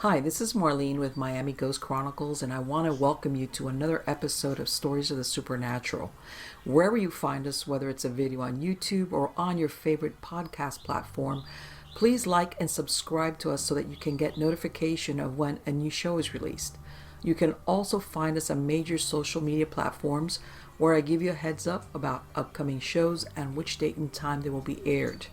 Hi, this is Marlene with Miami Ghost Chronicles, and I want to welcome you to another episode of Stories of the Supernatural. Wherever you find us, whether it's a video on YouTube or on your favorite podcast platform, please like and subscribe to us so that you can get notification of when a new show is released. You can also find us on major social media platforms where I give you a heads up about upcoming shows and which date and time they will be aired.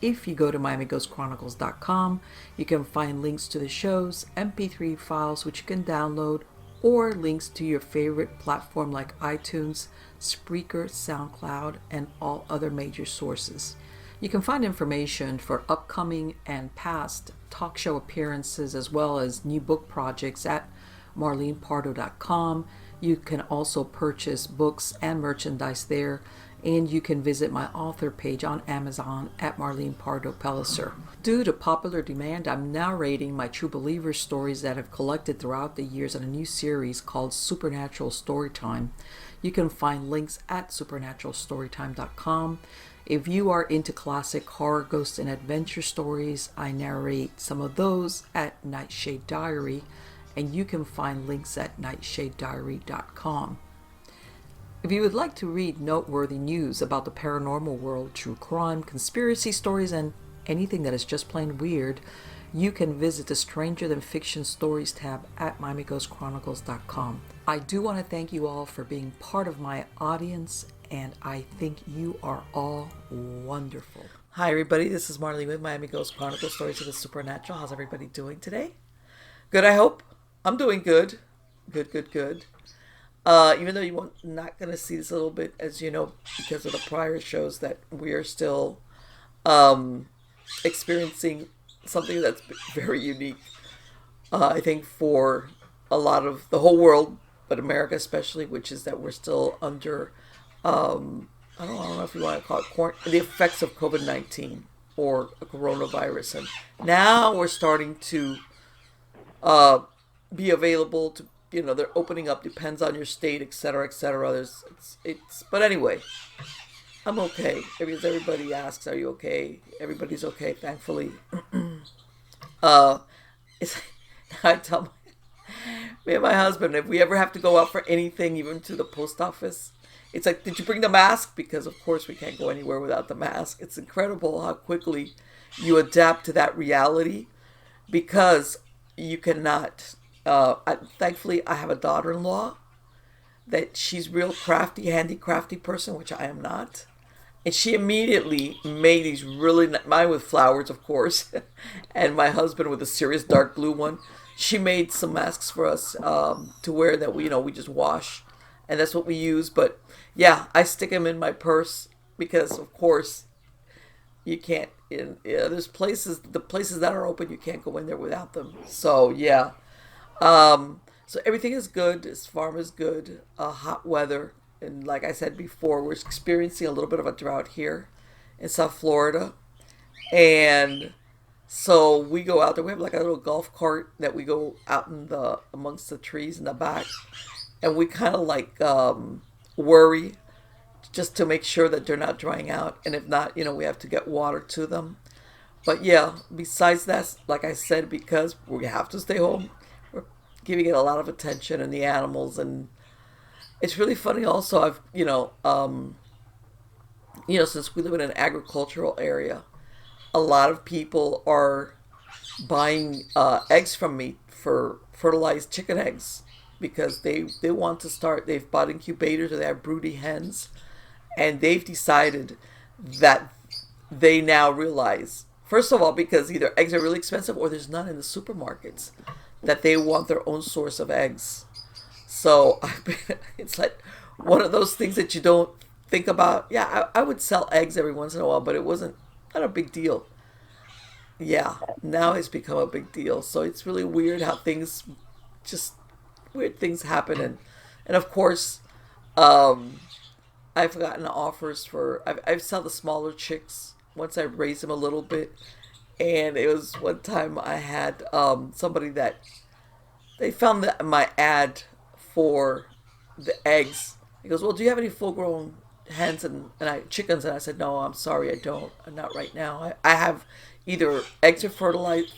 If you go to MiamiGhostChronicles.com, you can find links to the shows, MP3 files which you can download, or links to your favorite platform like iTunes, Spreaker, SoundCloud, and all other major sources. You can find information for upcoming and past talk show appearances as well as new book projects at MarlenePardo.com. You can also purchase books and merchandise there, and you can visit my author page on Amazon at Marlene Pardo Pellicer. Due to popular demand, I'm narrating my True Believer stories that I've collected throughout the years in a new series called Supernatural Storytime. You can find links at supernaturalstorytime.com. If you are into classic horror, ghost, and adventure stories, I narrate some of those at Nightshade Diary, and you can find links at nightshadediary.com. If you would like to read noteworthy news about the paranormal world, true crime, conspiracy stories, and anything that is just plain weird, you can visit the Stranger Than Fiction Stories tab at MiamiGhostChronicles.com. I do want to thank you all for being part of my audience, and I think you are all wonderful. Hi everybody, this is Marlene with Miami Ghost Chronicles, Stories of the Supernatural. How's everybody doing today? Good, I hope. I'm doing good. Good. Even though you're not going to see this a little bit, as you know, because of the prior shows, that we are still experiencing something that's very unique, I think, for a lot of the whole world, but America especially, which is that we're still under, I don't know if you want to call it the effects of COVID-19 or coronavirus. And now we're starting to be available to, they're opening up, depends on your state, etc., etc. But anyway, I'm okay. Because everybody asks, are you okay? Everybody's okay, thankfully. I tell me and my husband, if we ever have to go out for anything, even to the post office, it's like, did you bring the mask? Because of course we can't go anywhere without the mask. It's incredible how quickly you adapt to that reality, because you cannot. Thankfully, I have a daughter-in-law that she's real crafty, handicrafty person, which I am not. And she immediately made these mine with flowers, of course, and my husband with a serious dark blue one. She made some masks for us to wear that we just wash, and that's what we use. But yeah, I stick them in my purse because, of course, you can't. There's the places that are open, you can't go in there without them. So yeah. So everything is good. This farm is good. Hot weather, and like I said before, we're experiencing a little bit of a drought here in South Florida, and so we go out there. We have like a little golf cart that we go out amongst the trees in the back, and we kind of like worry just to make sure that they're not drying out, and if not, we have to get water to them. But yeah, besides that, like I said, because we have to stay home, giving it a lot of attention, and the animals. And it's really funny also, I've since we live in an agricultural area, a lot of people are buying eggs from me for fertilized chicken eggs, because they want to start. They've bought incubators, or they have broody hens, and they've decided that they now realize, first of all, because either eggs are really expensive or there's none in the supermarkets, that they want their own source of eggs. So it's like one of those things that you don't think about. Yeah, I would sell eggs every once in a while, but it wasn't not a big deal. Yeah, now it's become a big deal. So it's really weird how weird things happen. And of course, I've gotten offers I've sell the smaller chicks once I raise them a little bit. And it was one time I had somebody that they found my ad for the eggs. He goes, well, do you have any full-grown hens and chickens, and I said, no, I'm sorry, I don't. Not right now. I have either eggs or fertilized,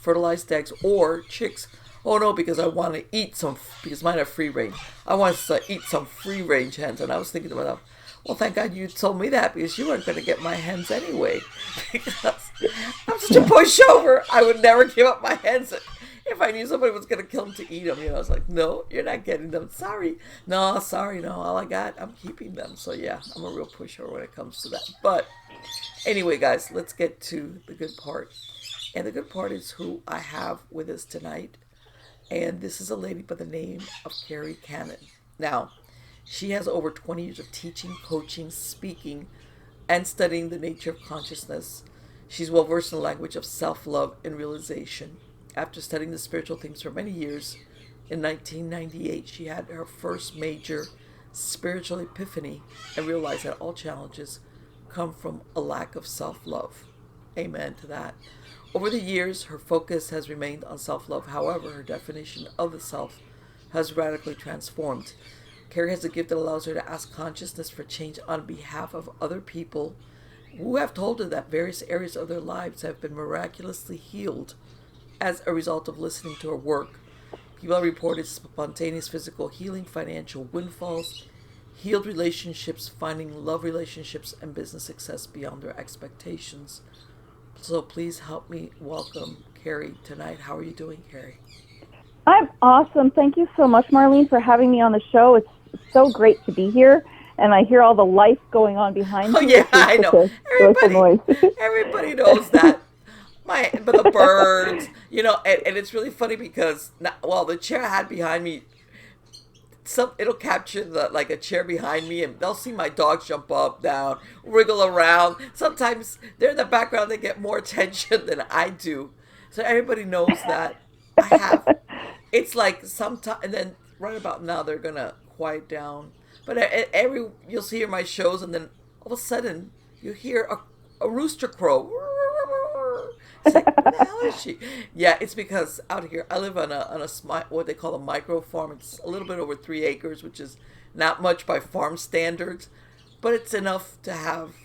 fertilized eggs or chicks. Oh no, because I want to eat some, because mine are free range. I want to eat some free range hens. And I was thinking to myself, well, thank God you told me that, because you weren't going to get my hens anyway. Because I'm such a pushover. I would never give up my hens if I knew somebody was going to kill them to eat them. I was like, no, you're not getting them. Sorry. No, all I got, I'm keeping them. So yeah, I'm a real pushover when it comes to that. But anyway, guys, let's get to the good part. And the good part is who I have with us tonight. And this is a lady by the name of Kerri Kannan. Now, she has over 20 years of teaching, coaching, speaking, and studying the nature of consciousness. She's well versed in the language of self-love and realization. After studying the spiritual things for many years, in 1998, she had her first major spiritual epiphany and realized that all challenges come from a lack of self-love. Amen to that. Over the years, her focus has remained on self-love. However, her definition of the self has radically transformed. Kerri has a gift that allows her to ask consciousness for change on behalf of other people who have told her that various areas of their lives have been miraculously healed as a result of listening to her work. People have reported spontaneous physical healing, financial windfalls, healed relationships, finding love relationships, and business success beyond their expectations. So please help me welcome Kerri tonight. How are you doing, Kerri? I'm awesome. Thank you so much, Marlene, for having me on the show. It's so great to be here, and I hear all the life going on behind me. Oh yeah, I know. Everybody knows that. But the birds, and it's really funny because the chair I had behind me, it'll capture a chair behind me, and they'll see my dogs jump up, down, wriggle around. Sometimes they're in the background; they get more attention than I do. So everybody knows that I have. It's like sometimes, and then right about now they're gonna quiet down. But you'll hear my shows, and then all of a sudden you hear a rooster crow. It's like, where the hell is she? Yeah, it's because out here I live on a what they call a micro farm. It's a little bit over 3 acres, which is not much by farm standards, but it's enough to have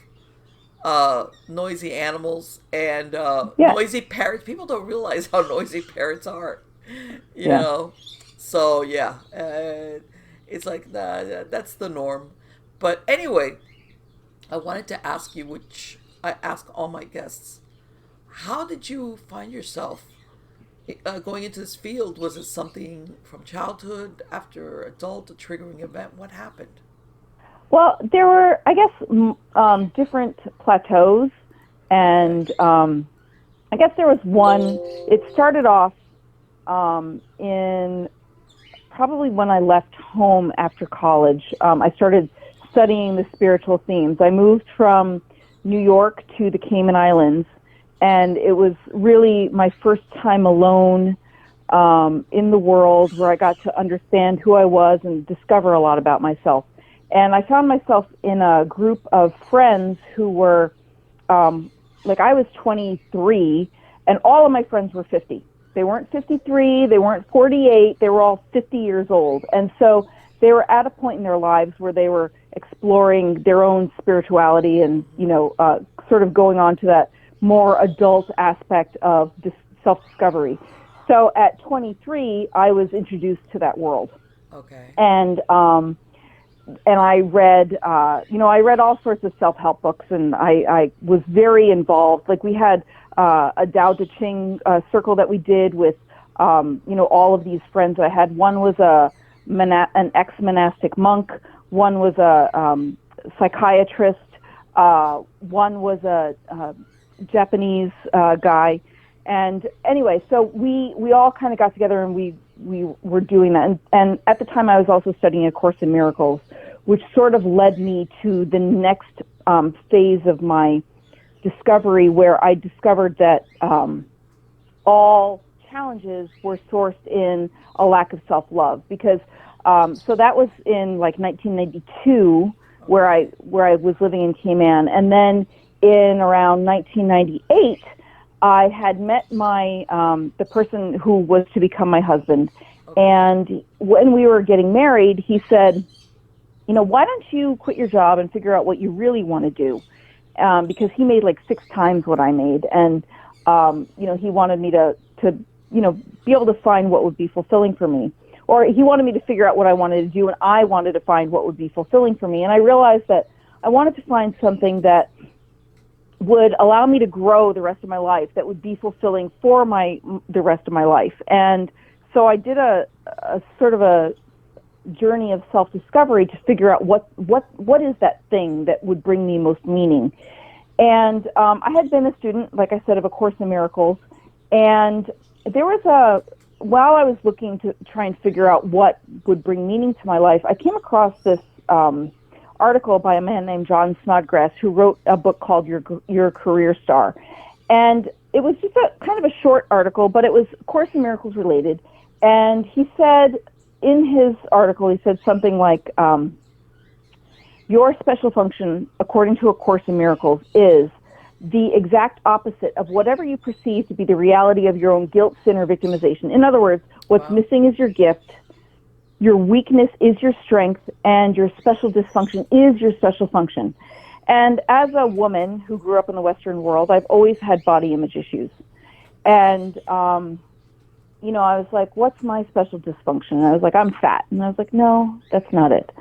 noisy animals and noisy parrots. People don't realize how noisy parrots are, you know. So yeah, it's like that's the norm. But anyway, I wanted to ask you, which I ask all my guests. How did you find yourself going into this field? Was it something from childhood, after adult, a triggering event? What happened? Well, there were, I guess, different plateaus, and I guess there was one. It started off in probably when I left home after college. I started studying the spiritual themes. I moved from New York to the Cayman Islands. And it was really my first time alone in the world, where I got to understand who I was and discover a lot about myself. And I found myself in a group of friends who were, I was 23, and all of my friends were 50. They weren't 53, they weren't 48, they were all 50 years old. And so they were at a point in their lives where they were exploring their own spirituality and, sort of going on to that more adult aspect of self-discovery. So at 23, I was introduced to that world. Okay. And I read, I read all sorts of self-help books, and I was very involved. Like, we had a Tao Te Ching circle that we did with, all of these friends I had. One was an ex-monastic monk. One was a psychiatrist. One was a Japanese guy. And anyway, so we all kind of got together, and we were doing that. And at the time, I was also studying A Course in Miracles, which sort of led me to the next phase of my discovery, where I discovered that all challenges were sourced in a lack of self-love. Because so that was in 1992, where I was living in Cayman, and then in around 1998, I had met the person who was to become my husband. And when we were getting married, he said, why don't you quit your job and figure out what you really want to do? Because he made like 6 times what I made. And, he wanted me to be able to find what would be fulfilling for me. Or he wanted me to figure out what I wanted to do, and I wanted to find what would be fulfilling for me. And I realized that I wanted to find something that would allow me to grow the rest of my life, that would be fulfilling for the rest of my life. And so I did a sort of a journey of self-discovery to figure out what is that thing that would bring me most meaning. And I had been a student, like I said, of A Course in Miracles, and there was while I was looking to try and figure out what would bring meaning to my life, I came across this article by a man named John Snodgrass, who wrote a book called Your Career Star. And it was just a kind of a short article, but it was Course in Miracles related. And he said, in his article, he said something like, your special function, according to A Course in Miracles, is the exact opposite of whatever you perceive to be the reality of your own guilt, sin, or victimization. In other words, what's missing is your gift, your weakness is your strength, and your special dysfunction is your special function. And as a woman who grew up in the Western world, I've always had body image issues. And, I was like, what's my special dysfunction? And I was like, I'm fat. And I was like, no, that's not it.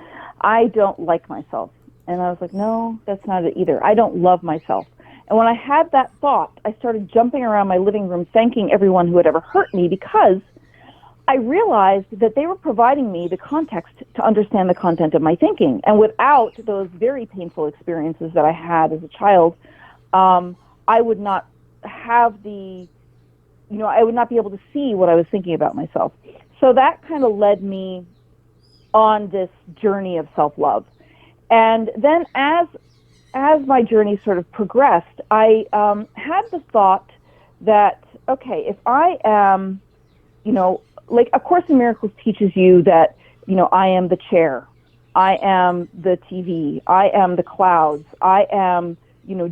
I don't like myself. And I was like, no, that's not it either. I don't love myself. And when I had that thought, I started jumping around my living room thanking everyone who had ever hurt me, because I realized that they were providing me the context to understand the content of my thinking. And without those very painful experiences that I had as a child, I would not have I would not be able to see what I was thinking about myself. So that kind of led me on this journey of self-love. And then as my journey sort of progressed, I had the thought that, okay, if I am, like A Course in Miracles teaches you that, I am the chair, I am the TV, I am the clouds, I am,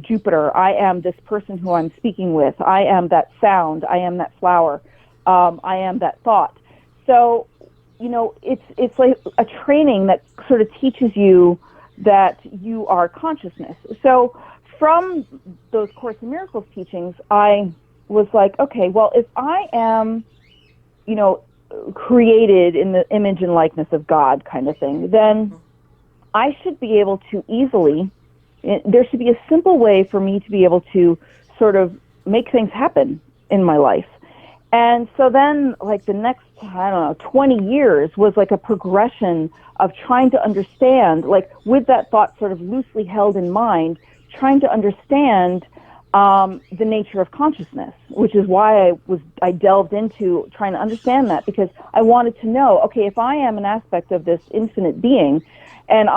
Jupiter, I am this person who I'm speaking with, I am that sound, I am that flower, I am that thought. So, it's like a training that sort of teaches you that you are consciousness. So from those Course in Miracles teachings, I was like, okay, well, if I am, created in the image and likeness of God kind of thing, then I should be able to there should be a simple way for me to be able to sort of make things happen in my life. And so then, like, the next, 20 years was like a progression of trying to understand, like, with that thought sort of loosely held in mind, trying to understand the nature of consciousness, which is why I delved into trying to understand that, because I wanted to know, okay, if I am an aspect of this infinite being, and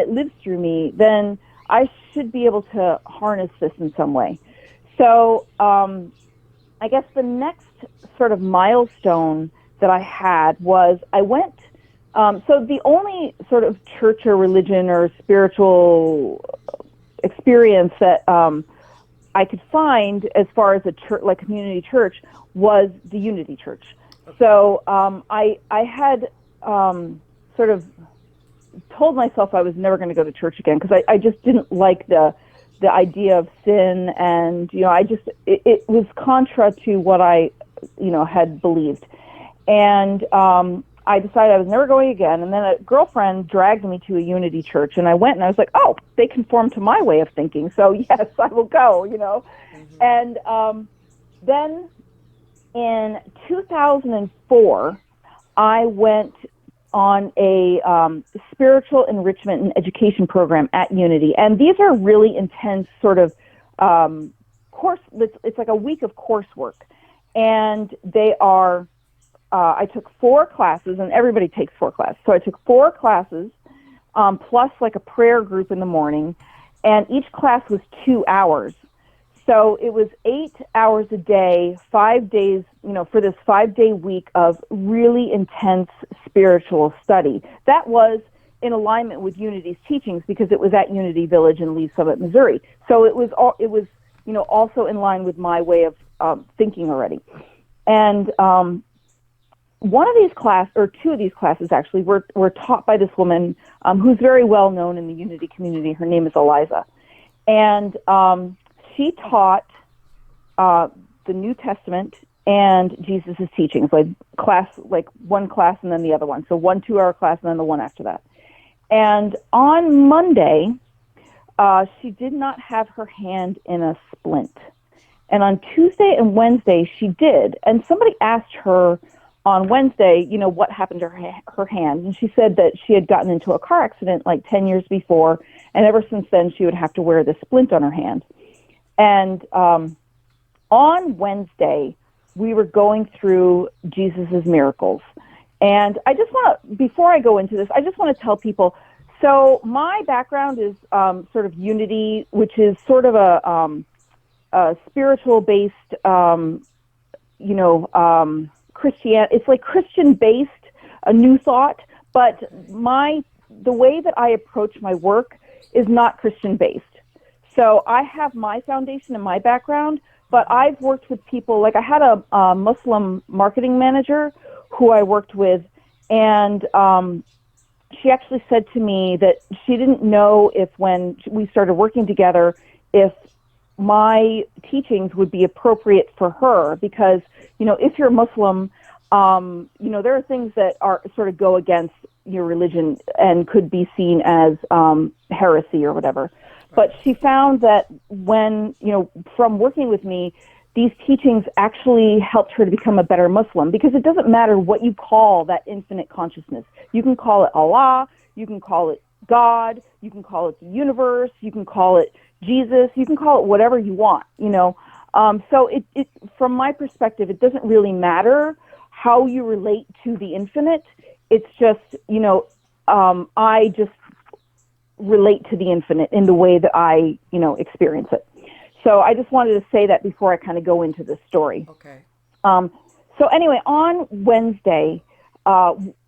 it lives through me, then I should be able to harness this in some way. So I guess the next sort of milestone that I had was I went, so the only sort of church or religion or spiritual experience that I could find as far as a church, like community church, was the Unity Church. So I had sort of told myself I was never going to go to church again, because I just didn't like the idea of sin, and it was contra to what I had believed. And I decided I was never going again. And then a girlfriend dragged me to a Unity Church, and I went, and I was like, oh, they conform to my way of thinking, so yes, I will go, Mm-hmm. And then in 2004, I went on a spiritual enrichment and education program at Unity. And these are really intense sort of it's like a week of coursework. And they are, I took 4 classes, and everybody takes 4 classes. So I took 4 classes, plus like a prayer group in the morning, and each class was 2 hours. So it was 8 hours a day, 5 days, for this 5-day week of really intense spiritual study. That was in alignment with Unity's teachings, because it was at Unity Village in Lee Summit, Missouri. So it was also in line with my way of thinking already. And one of these two of these classes actually were taught by this woman who's very well known in the Unity community. Her name is Eliza. And she taught the New Testament and Jesus' teachings, like one class and then the other one. So 1 2-hour class and then the one after that. And on Monday, she did not have her hand in a splint. And on Tuesday and Wednesday, she did. And somebody asked her on Wednesday, what happened to her hand. And she said that she had gotten into a car accident like 10 years before. And ever since then, she would have to wear this splint on her hand. And on Wednesday, we were going through Jesus' miracles. And I just want to, before I go into this, I just want to tell people, so my background is sort of Unity, which is sort of a spiritual-based, Christian. It's like Christian-based, a new thought, but the way that I approach my work is not Christian-based. So I have my foundation and my background, but I've worked with people, like I had a Muslim marketing manager who I worked with, and she actually said to me that she didn't know if when we started working together, if my teachings would be appropriate for her, because, if you're Muslim, there are things that are sort of go against your religion and could be seen as heresy or whatever. But she found that when, from working with me, these teachings actually helped her to become a better Muslim, because it doesn't matter what you call that infinite consciousness. You can call it Allah, you can call it God, you can call it the universe, you can call it Jesus, you can call it whatever you want, So it from my perspective, it doesn't really matter how you relate to the infinite. It's just, I just relate to the infinite in the way that I, experience it. So I just wanted to say that before I kind of go into this story. Okay. So anyway, on Wednesday,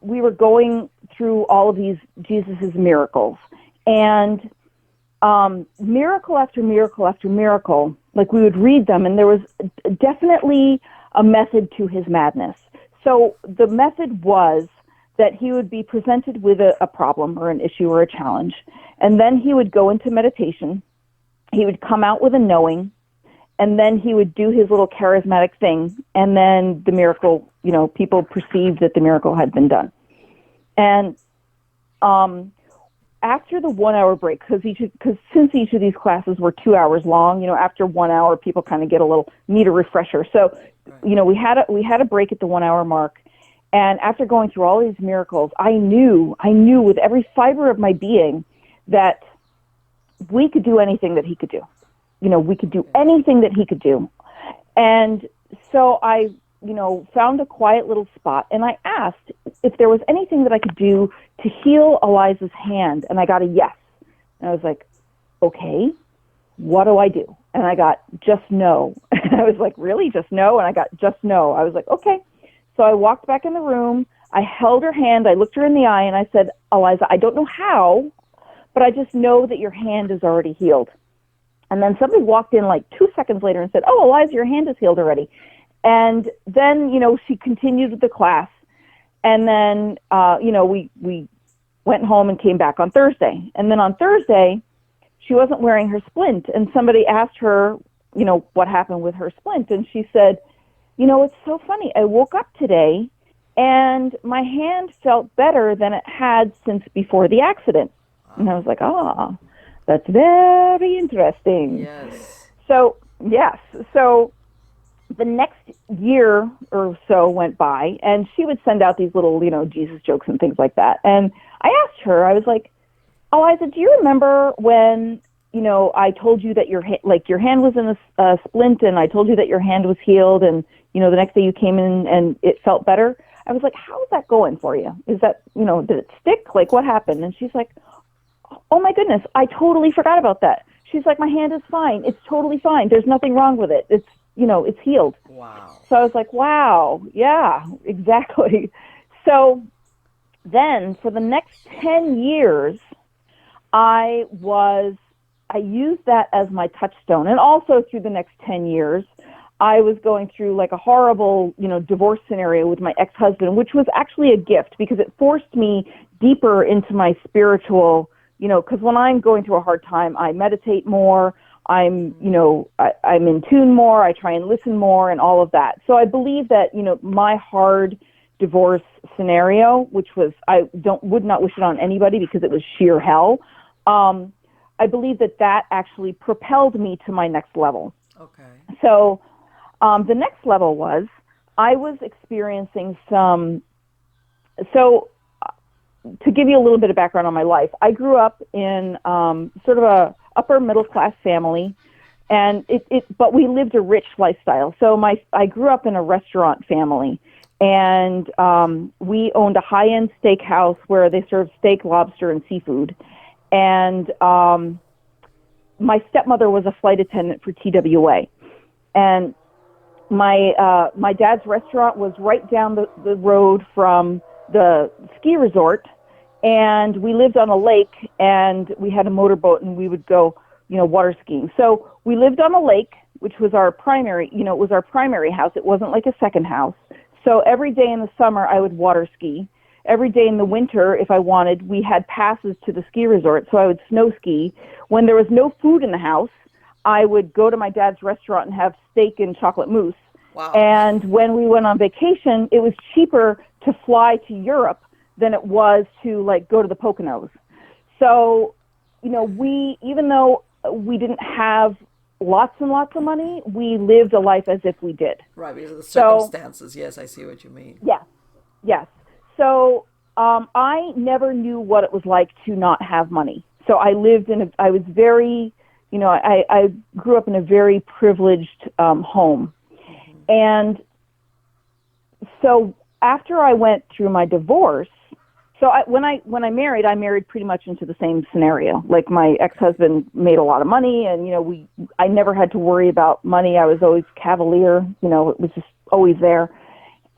we were going through all of these Jesus's miracles, and miracle after miracle after miracle, like we would read them, and there was definitely a method to his madness. So the method was that he would be presented with a problem or an issue or a challenge, and then he would go into meditation. He would come out with a knowing, and then he would do his little charismatic thing, and then the miracle, people perceived that the miracle had been done. And after the 1 hour break, because since each of these classes were 2 hours long, after 1 hour, people kind of need a refresher. So, we had a break at the 1 hour mark. And after going through all these miracles, I knew with every fiber of my being that we could do anything that he could do. We could do anything that he could do. And so I, found a quiet little spot, and I asked if there was anything that I could do to heal Eliza's hand, and I got a yes. And I was like, okay, what do I do? And I got just no. And I was like, really, just no? And I got just no. I was like, okay. So I walked back in the room. I held her hand. I looked her in the eye, and I said, Eliza, I don't know how, but I just know that your hand is already healed. And then somebody walked in like 2 seconds later and said, oh, Eliza, your hand is healed already. And then, she continued with the class. And then, we went home and came back on Thursday. And then on Thursday, she wasn't wearing her splint. And somebody asked her, what happened with her splint. And she said, it's so funny. I woke up today and my hand felt better than it had since before the accident. And I was like, that's very interesting. Yes. So, yes. So the next year or so went by, and she would send out these little, Jesus jokes and things like that. And I asked her, I was like, Eliza, do you remember when, I told you that your hand was in a splint, and I told you that your hand was healed, and, the next day you came in and it felt better? I was like, how's that going for you? Is that, did it stick? Like, what happened? And she's like, oh my goodness, I totally forgot about that. She's like, my hand is fine. It's totally fine. There's nothing wrong with it. It's, it's healed. Wow. So I was like, wow, yeah, exactly. So then for the next 10 years, I used that as my touchstone. And also through the next 10 years, I was going through like a horrible, divorce scenario with my ex-husband, which was actually a gift because it forced me deeper into my spiritual, because when I'm going through a hard time, I meditate more. I'm in tune more. I try and listen more and all of that. So I believe that, my hard divorce scenario, which was, would not wish it on anybody because it was sheer hell. I believe that actually propelled me to my next level. Okay. So the next level was I was experiencing so to give you a little bit of background on my life, I grew up in sort of a upper middle class family, and but we lived a rich lifestyle. So I grew up in a restaurant family, and we owned a high-end steakhouse where they served steak, lobster, and seafood. And my stepmother was a flight attendant for TWA, and my dad's restaurant was right down the road from the ski resort, and we lived on a lake, and we had a motorboat, and we would go, water skiing. So we lived on a lake, which was our primary, it was our primary house. It wasn't like a second house. So every day in the summer, I would water ski. Every day in the winter, if I wanted, we had passes to the ski resort, so I would snow ski. When there was no food in the house, I would go to my dad's restaurant and have steak and chocolate mousse. Wow. And when we went on vacation, it was cheaper to fly to Europe than it was to go to the Poconos. So, even though we didn't have lots and lots of money, we lived a life as if we did. Right, because of the circumstances. Yes, I see what you mean. Yes. So I never knew what it was like to not have money. So I was very, I grew up in a very privileged home. And so after I went through my divorce, when I married pretty much into the same scenario. Like my ex-husband made a lot of money, and I never had to worry about money. I was always cavalier, it was just always there.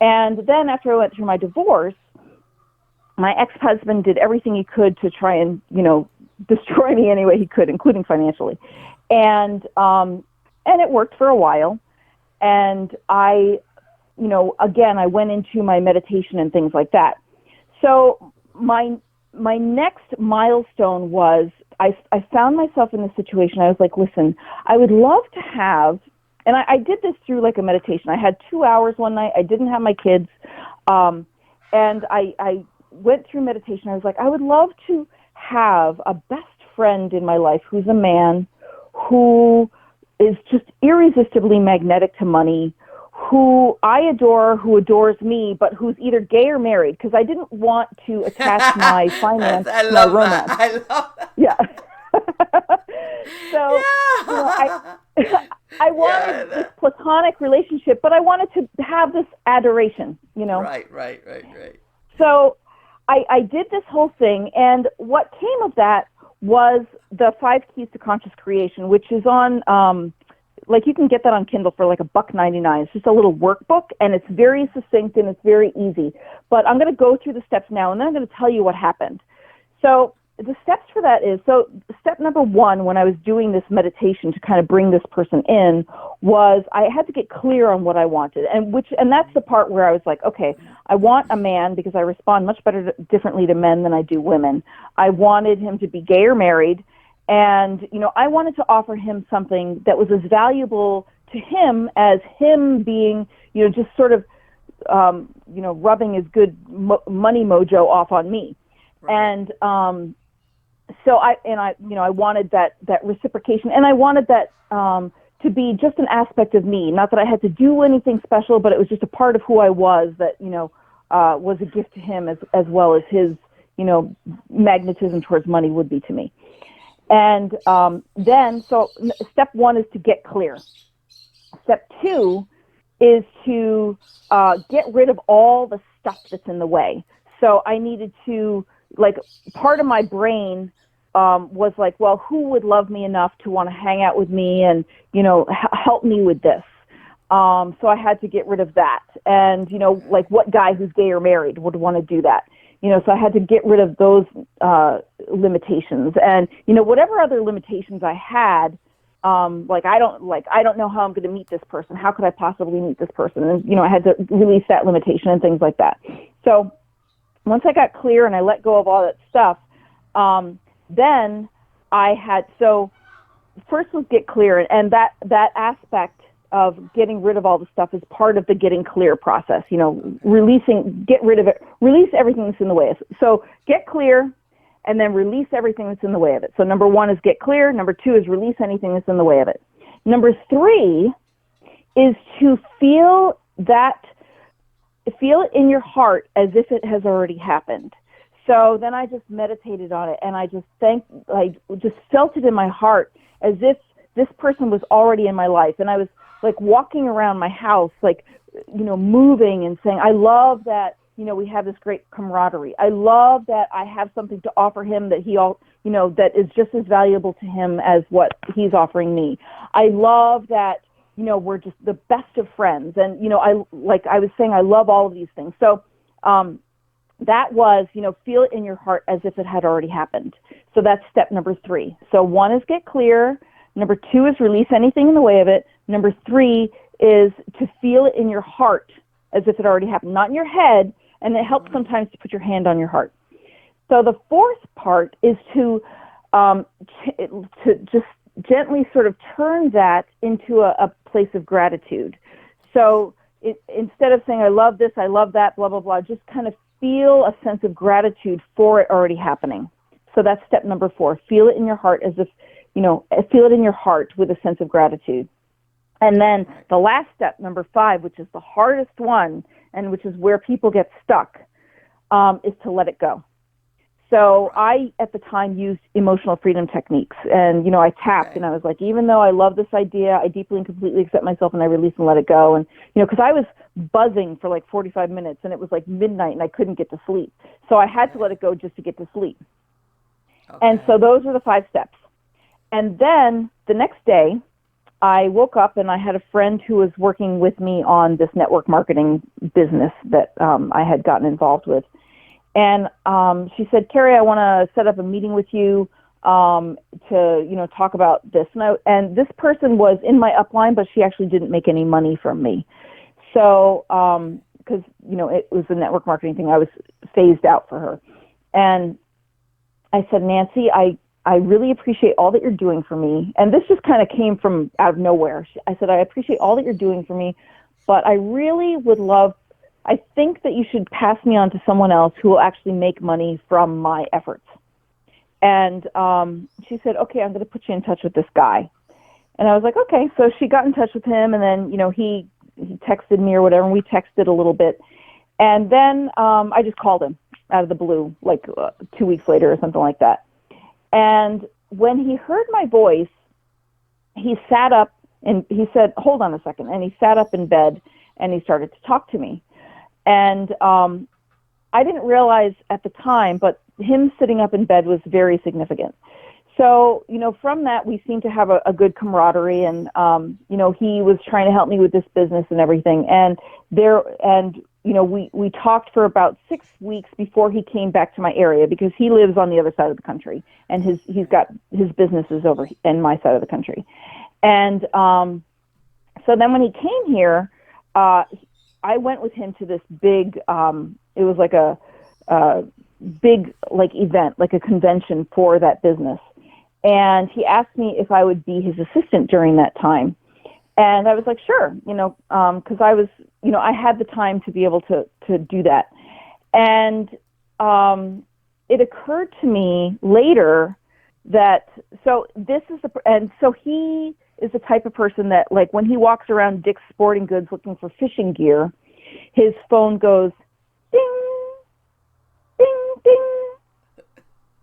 And then after I went through my divorce, my ex-husband did everything he could to try and destroy me any way he could, including financially. And it worked for a while. And I went into my meditation and things like that. So my next milestone was I found myself in this situation. I was like, listen, I would love to have, and I did this through like a meditation. I had 2 hours one night. I didn't have my kids. And I went through meditation. I was like, I would love to have a best friend in my life who's a man who is just irresistibly magnetic to money, who I adore, who adores me, but who's either gay or married, because I didn't want to attach my finance to my romance. I love that. Yeah. So, I wanted this platonic relationship, but I wanted to have this adoration, Right. So I did this whole thing, and what came of that was the 5 Keys to Conscious Creation, which is on, you can get that on Kindle for like $1.99. It's just a little workbook, and it's very succinct and it's very easy. But I'm going to go through the steps now, and then I'm going to tell you what happened. So the steps for that is, step number 1, when I was doing this meditation to kind of bring this person in, was I had to get clear on what I wanted. And that's the part where I was like, okay, I want a man because I respond much differently to men than I do women. I wanted him to be gay or married. And, I wanted to offer him something that was as valuable to him as him being, just sort of, rubbing his good money mojo off on me. Right. And, so I wanted that reciprocation, and I wanted that to be just an aspect of me. Not that I had to do anything special, but it was just a part of who I was that, was a gift to him as well as his, magnetism towards money would be to me. And so step 1 is to get clear. Step 2 is to get rid of all the stuff that's in the way. So I needed to, part of my brain was like, well, who would love me enough to want to hang out with me and, help me with this? So I had to get rid of that. And, what guy who's gay or married would want to do that? So I had to get rid of those limitations. And, whatever other limitations I had, Like I don't know how I'm going to meet this person. How could I possibly meet this person? And, you know, I had to release that limitation and things like that. So once I got clear and I let go of all that stuff, then so first was get clear. And that aspect of getting rid of all the stuff is part of the getting clear process, you know, get rid of it, release everything that's in the way. So get clear and then release everything that's in the way of it. So number 1 is get clear. Number 2 is release anything that's in the way of it. Number 3 is to feel it in your heart as if it has already happened. So then I just meditated on it, and I just felt it in my heart as if this person was already in my life. And I was like walking around my house, like, you know, moving and saying, I love that, you know, we have this great camaraderie. I love that I have something to offer him that that is just as valuable to him as what he's offering me. I love that, you know, we're just the best of friends. And, you know, I was saying, I love all of these things. So, that was, you know, feel it in your heart as if it had already happened. So that's step number 3. So 1 is get clear. Number 2 is release anything in the way of it. Number 3 is to feel it in your heart as if it already happened, not in your head. And it helps sometimes to put your hand on your heart. So the 4th part is to just gently sort of turn that into a place of gratitude. So instead of saying, I love this, I love that, blah, blah, blah, just kind of feel a sense of gratitude for it already happening. So that's step number 4. Feel it in your heart as if, you know, feel it in your heart with a sense of gratitude. And then the last step, number 5, which is the hardest one, and which is where people get stuck, is to let it go. So I, at the time, used emotional freedom techniques. And, you know, I tapped and I was like, even though I love this idea, I deeply and completely accept myself, and I release and let it go. And, you know, because I was buzzing for like 45 minutes and it was like midnight and I couldn't get to sleep. So I had to let it go just to get to sleep. Okay. And so those were the 5 steps. And then the next day, I woke up and I had a friend who was working with me on this network marketing business that I had gotten involved with. And she said, Kerri, I want to set up a meeting with you to, you know, talk about this. And this person was in my upline, but she actually didn't make any money from me. So, because, you know, it was a network marketing thing, I was phased out for her. And I said, Nancy, I really appreciate all that you're doing for me. And this just kind of came from out of nowhere. I said, I appreciate all that you're doing for me, but I really would love, I think that you should pass me on to someone else who will actually make money from my efforts. And she said, okay, I'm going to put you in touch with this guy. And I was like, okay. So she got in touch with him, and then, you know, he texted me or whatever, and we texted a little bit. And then I just called him out of the blue, like 2 weeks later or something like that. And when he heard my voice, he sat up and he said, hold on a second. And he sat up in bed and he started to talk to me. And I didn't realize at the time, but him sitting up in bed was very significant. So, you know, from that, we seemed to have a good camaraderie, and, you know, he was trying to help me with this business and everything. And you know, we talked for about 6 weeks before he came back to my area, because he lives on the other side of the country, and he's got his businesses over in my side of the country. And so then when he came here, I went with him to this big, it was like a big like event, like a convention for that business. And he asked me if I would be his assistant during that time. And I was like, sure, you know, because I was, you know, I had the time to be able to do that. And it occurred to me later that, so he is the type of person that, like, when he walks around Dick's Sporting Goods looking for fishing gear, his phone goes ding, ding, ding,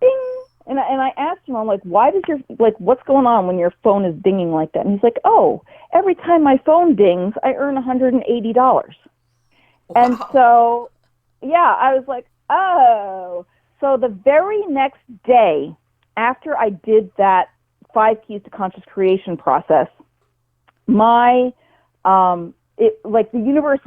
ding. And I asked him, I'm like, why does what's going on when your phone is dinging like that? And he's like, oh, every time my phone dings, I earn $180. Wow. And so, yeah, I was like, oh. So the very next day after I did that 5 Keys to Conscious Creation process, the universe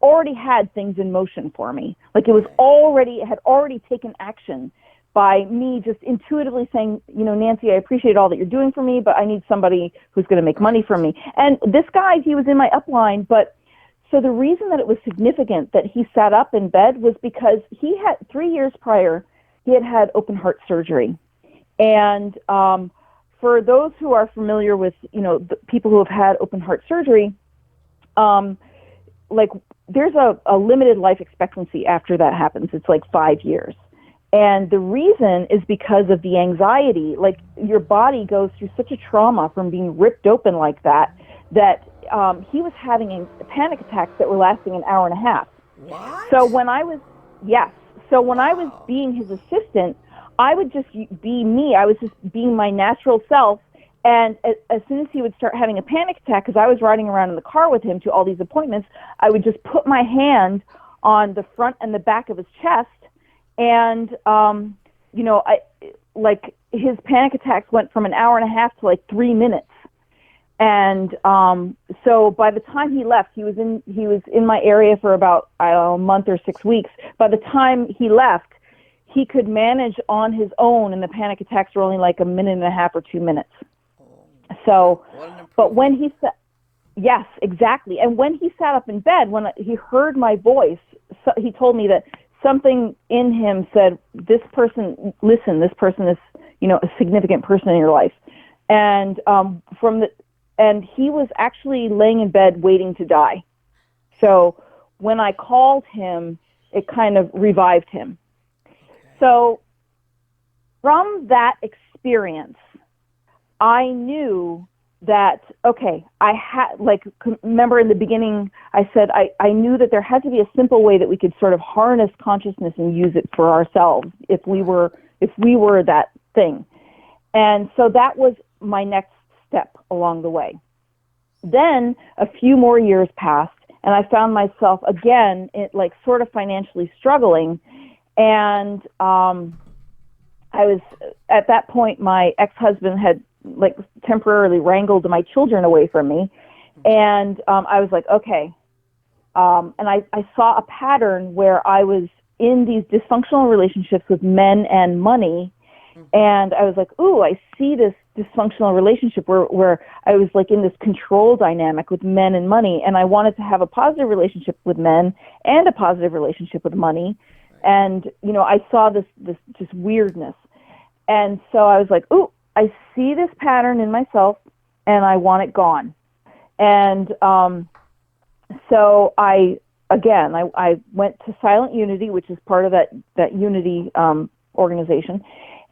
already had things in motion for me. Like it had already taken action by me just intuitively saying, Nancy, I appreciate all that you're doing for me, but I need somebody who's going to make money for me. And this guy, he was in my upline, but so the reason that it was significant that he sat up in bed was because he had 3 years prior, he had had open heart surgery. And for those who are familiar with, the people who have had open heart surgery, there's a limited life expectancy after that happens. It's like 5 years. And the reason is because of the anxiety. Like, your body goes through such a trauma from being ripped open like that he was having panic attacks that were lasting an hour and a half. What? So when I was being his assistant, I would just be me. I was just being my natural self. And as soon as he would start having a panic attack, because I was riding around in the car with him to all these appointments, I would just put my hand on the front and the back of his chest. And, his panic attacks went from an hour and a half to like 3 minutes. And so by the time he left, he was in my area for about a month or 6 weeks. By the time he left, he could manage on his own, and the panic attacks were only like a minute and a half or 2 minutes. So, but when he said, yes, exactly. And when he sat up in bed, when he heard my voice, so he told me that something in him said, this person is, a significant person in your life. And and he was actually laying in bed waiting to die. So when I called him, it kind of revived him. So from that experience, I knew that, okay, remember in the beginning, I said I knew that there had to be a simple way that we could sort of harness consciousness and use it for ourselves if we were that thing. And so that was my next step along the way. Then a few more years passed, and I found myself again, sort of financially struggling. And I was, at that point, my ex-husband had temporarily wrangled my children away from me. And I was like, okay. And I saw a pattern where I was in these dysfunctional relationships with men and money. And I was like, ooh, I see this dysfunctional relationship where I was in this control dynamic with men and money. And I wanted to have a positive relationship with men and a positive relationship with money. And, I saw this just weirdness. And so I was like, ooh, I see this pattern in myself and I want it gone. And so I went to Silent Unity, which is part of that Unity organization.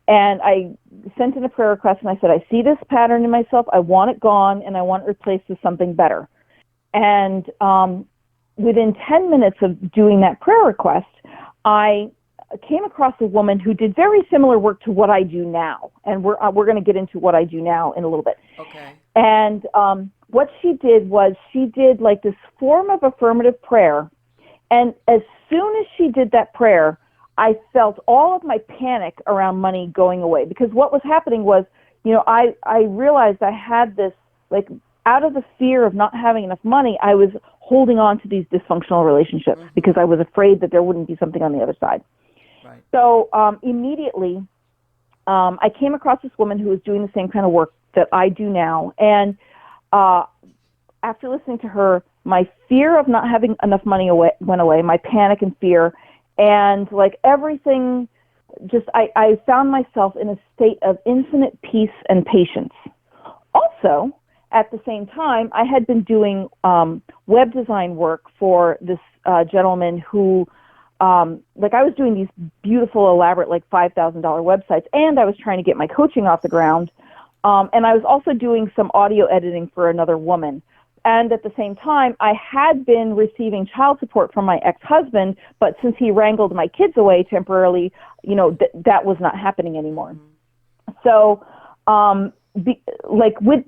And I sent in a prayer request and I said, I see this pattern in myself. I want it gone and I want it replaced with something better. And within 10 minutes of doing that prayer request, I came across a woman who did very similar work to what I do now. And we're going to get into what I do now in a little bit. Okay. And what she did was this form of affirmative prayer. And as soon as she did that prayer, I felt all of my panic around money going away, because what was happening was, I realized I had this, out of the fear of not having enough money, I was holding on to these dysfunctional relationships because I was afraid that there wouldn't be something on the other side. Right. So immediately, I came across this woman who was doing the same kind of work that I do now. And after listening to her, my fear of not having enough money went away, my panic and fear. And everything, I found myself in a state of infinite peace and patience. Also, at the same time, I had been doing web design work for this gentleman who, I was doing these beautiful, elaborate, $5,000 websites, and I was trying to get my coaching off the ground. And I was also doing some audio editing for another woman. And at the same time, I had been receiving child support from my ex-husband, but since he wrangled my kids away temporarily, that was not happening anymore. So, with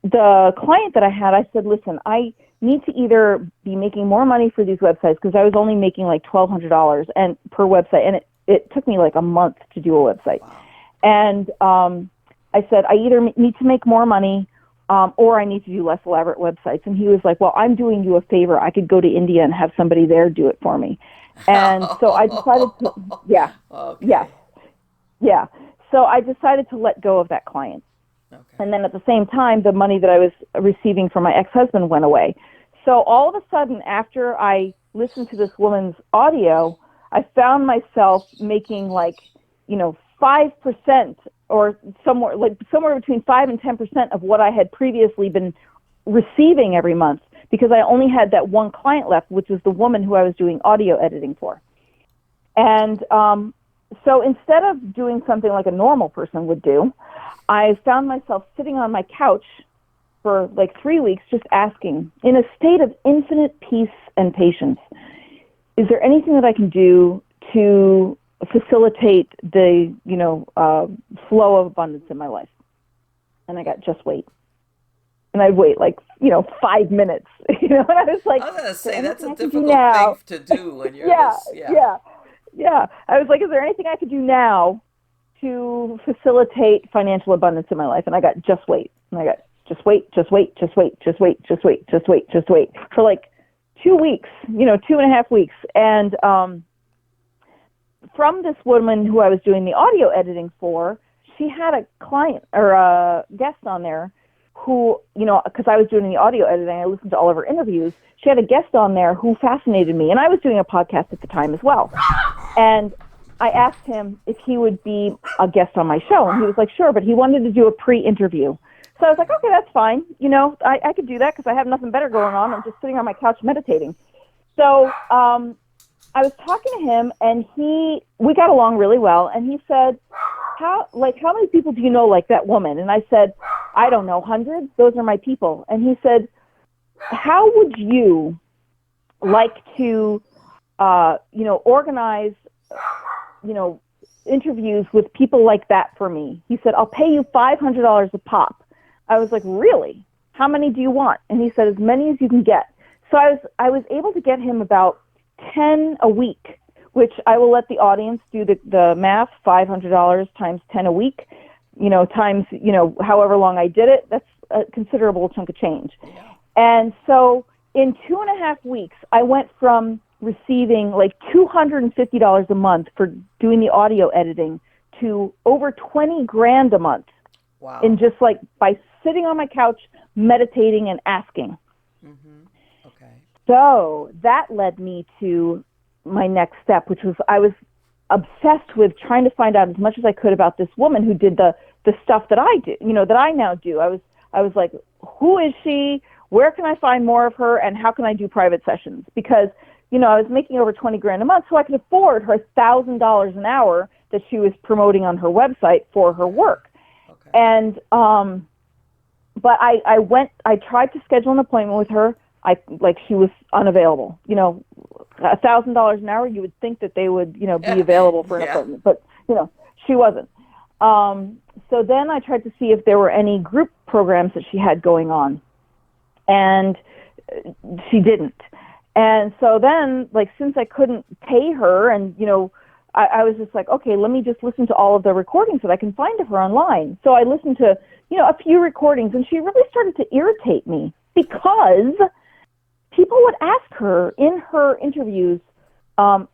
the client that I had, I said, listen, I need to either be making more money for these websites, because I was only making $1,200 and per website, and it took me a month to do a website. Wow. And I said, I either need to make more money or I need to do less elaborate websites. And he was like, well, I'm doing you a favor. I could go to India and have somebody there do it for me. And so I decided to, Okay. yes. Yeah. So I decided to let go of that client. Okay. And then at the same time, the money that I was receiving from my ex-husband went away. So all of a sudden, after I listened to this woman's audio, I found myself making 5% or somewhere between 5 and 10% of what I had previously been receiving every month, because I only had that one client left, which was the woman who I was doing audio editing for. And so instead of doing something like a normal person would do, I found myself sitting on my couch for 3 weeks just asking, in a state of infinite peace and patience, is there anything that I can do to facilitate the, flow of abundance in my life? And I got, just wait. And I'd wait 5 minutes, and I was like, I was going to say, that's a do difficult now? thing to do when you're Yeah, this, yeah. Yeah. I was like, is there anything I could do now to facilitate financial abundance in my life? And I got, just wait. And I got, just wait for 2 weeks, 2.5 weeks. And from this woman who I was doing the audio editing for, she had a client or a guest on there who, because I was doing the audio editing, I listened to all of her interviews. She had a guest on there who fascinated me, and I was doing a podcast at the time as well. And I asked him if he would be a guest on my show, and he was like, sure, but he wanted to do a pre-interview. So I was like, okay, that's fine. I could do that because I have nothing better going on. I'm just sitting on my couch meditating. So I was talking to him, and we got along really well, and he said, how many people do you know like that woman? And I said, I don't know, hundreds. Those are my people. And he said, how would you like to, organize, interviews with people like that for me? He said, I'll pay you $500 a pop. I was like, really? How many do you want? And he said, as many as you can get. So I was able to get him about 10 a week, which I will let the audience do the math. $500 times 10 a week, times, however long I did it. That's a considerable chunk of change. Yeah. And so in 2.5 weeks, I went from receiving $250 a month for doing the audio editing to over $20,000 a month. Wow. In just by sitting on my couch, meditating and asking. Mm-hmm. Okay. So that led me to my next step, which was I was obsessed with trying to find out as much as I could about this woman who did the stuff that I do, that I now do. I was like, who is she? Where can I find more of her? And how can I do private sessions? Because, I was making over $20,000 a month, so I could afford her $1,000 an hour that she was promoting on her website for her work. Okay. And, but I tried to schedule an appointment with her. She was unavailable. $1,000 an hour, you would think that they would, be available for an appointment, but, she wasn't. So then I tried to see if there were any group programs that she had going on, and she didn't. And so then, since I couldn't pay her, and, I was just like, okay, let me just listen to all of the recordings that I can find of her online. So I listened to, a few recordings, and she really started to irritate me because people would ask her in her interviews, how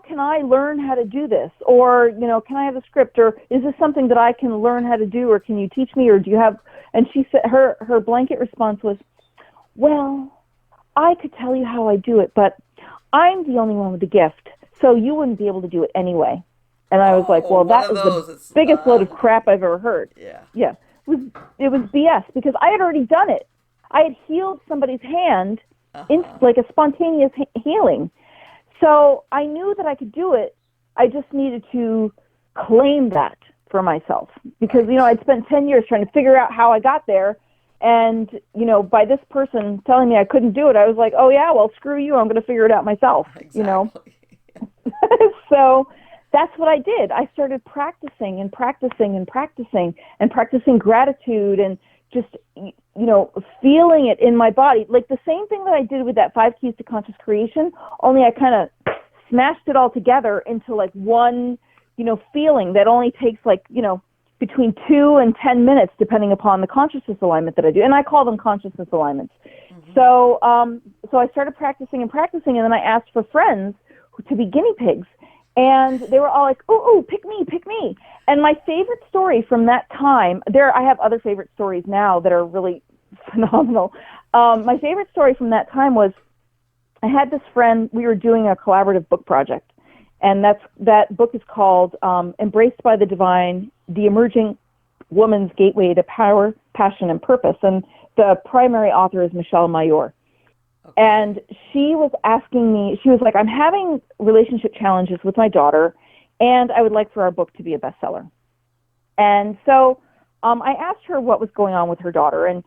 can I learn how to do this? Or, can I have a script? Or is this something that I can learn how to do? Or can you teach me? Or do you have, and she said, her blanket response was, well, I could tell you how I do it, but I'm the only one with the gift, so you wouldn't be able to do it anyway. And I was like, well, that was the biggest load of crap I've ever heard. Yeah. It was BS because I had already done it. I had healed somebody's hand in a spontaneous healing. So I knew that I could do it. I just needed to claim that for myself because, I'd spent 10 years trying to figure out how I got there. And, by this person telling me I couldn't do it, I was like, oh, yeah, well, screw you. I'm going to figure it out myself, Exactly. So that's what I did. I started practicing gratitude and just, feeling it in my body. Like the same thing that I did with that 5 Keys to Conscious Creation, only I kind of smashed it all together into one, feeling that only takes between 2 and 10 minutes, depending upon the consciousness alignment that I do. And I call them consciousness alignments. Mm-hmm. So I started practicing, and then I asked for friends to be guinea pigs. And they were all like, ooh, pick me, pick me. And my favorite story from that time, I have other favorite stories now that are really phenomenal. My favorite story from that time was I had this friend, we were doing a collaborative book project. And that book is called Embraced by the Divine, The Emerging Woman's Gateway to Power, Passion, and Purpose. And the primary author is Michelle Mayor. Okay. And she was asking me, she was like, I'm having relationship challenges with my daughter, and I would like for our book to be a bestseller. And so I asked her what was going on with her daughter. And,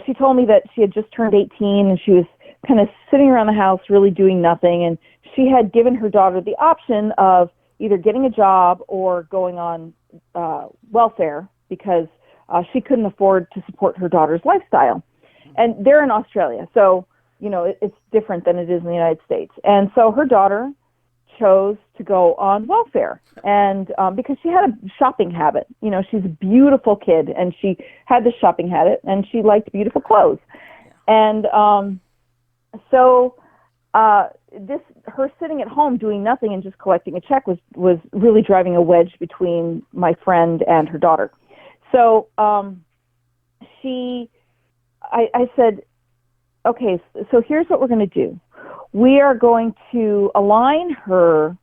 she told me that she had just turned 18 and she was kind of sitting around the house really doing nothing. And she had given her daughter the option of either getting a job or going on welfare because she couldn't afford to support her daughter's lifestyle. And they're in Australia, so it's different than it is in the United States. And so her daughter chose to go on welfare, and because she had a shopping habit. She's a beautiful kid, and she had this shopping habit, and she liked beautiful clothes. And so her sitting at home doing nothing and just collecting a check was really driving a wedge between my friend and her daughter. So I said, okay, so here's what we're going to do. We are going to align her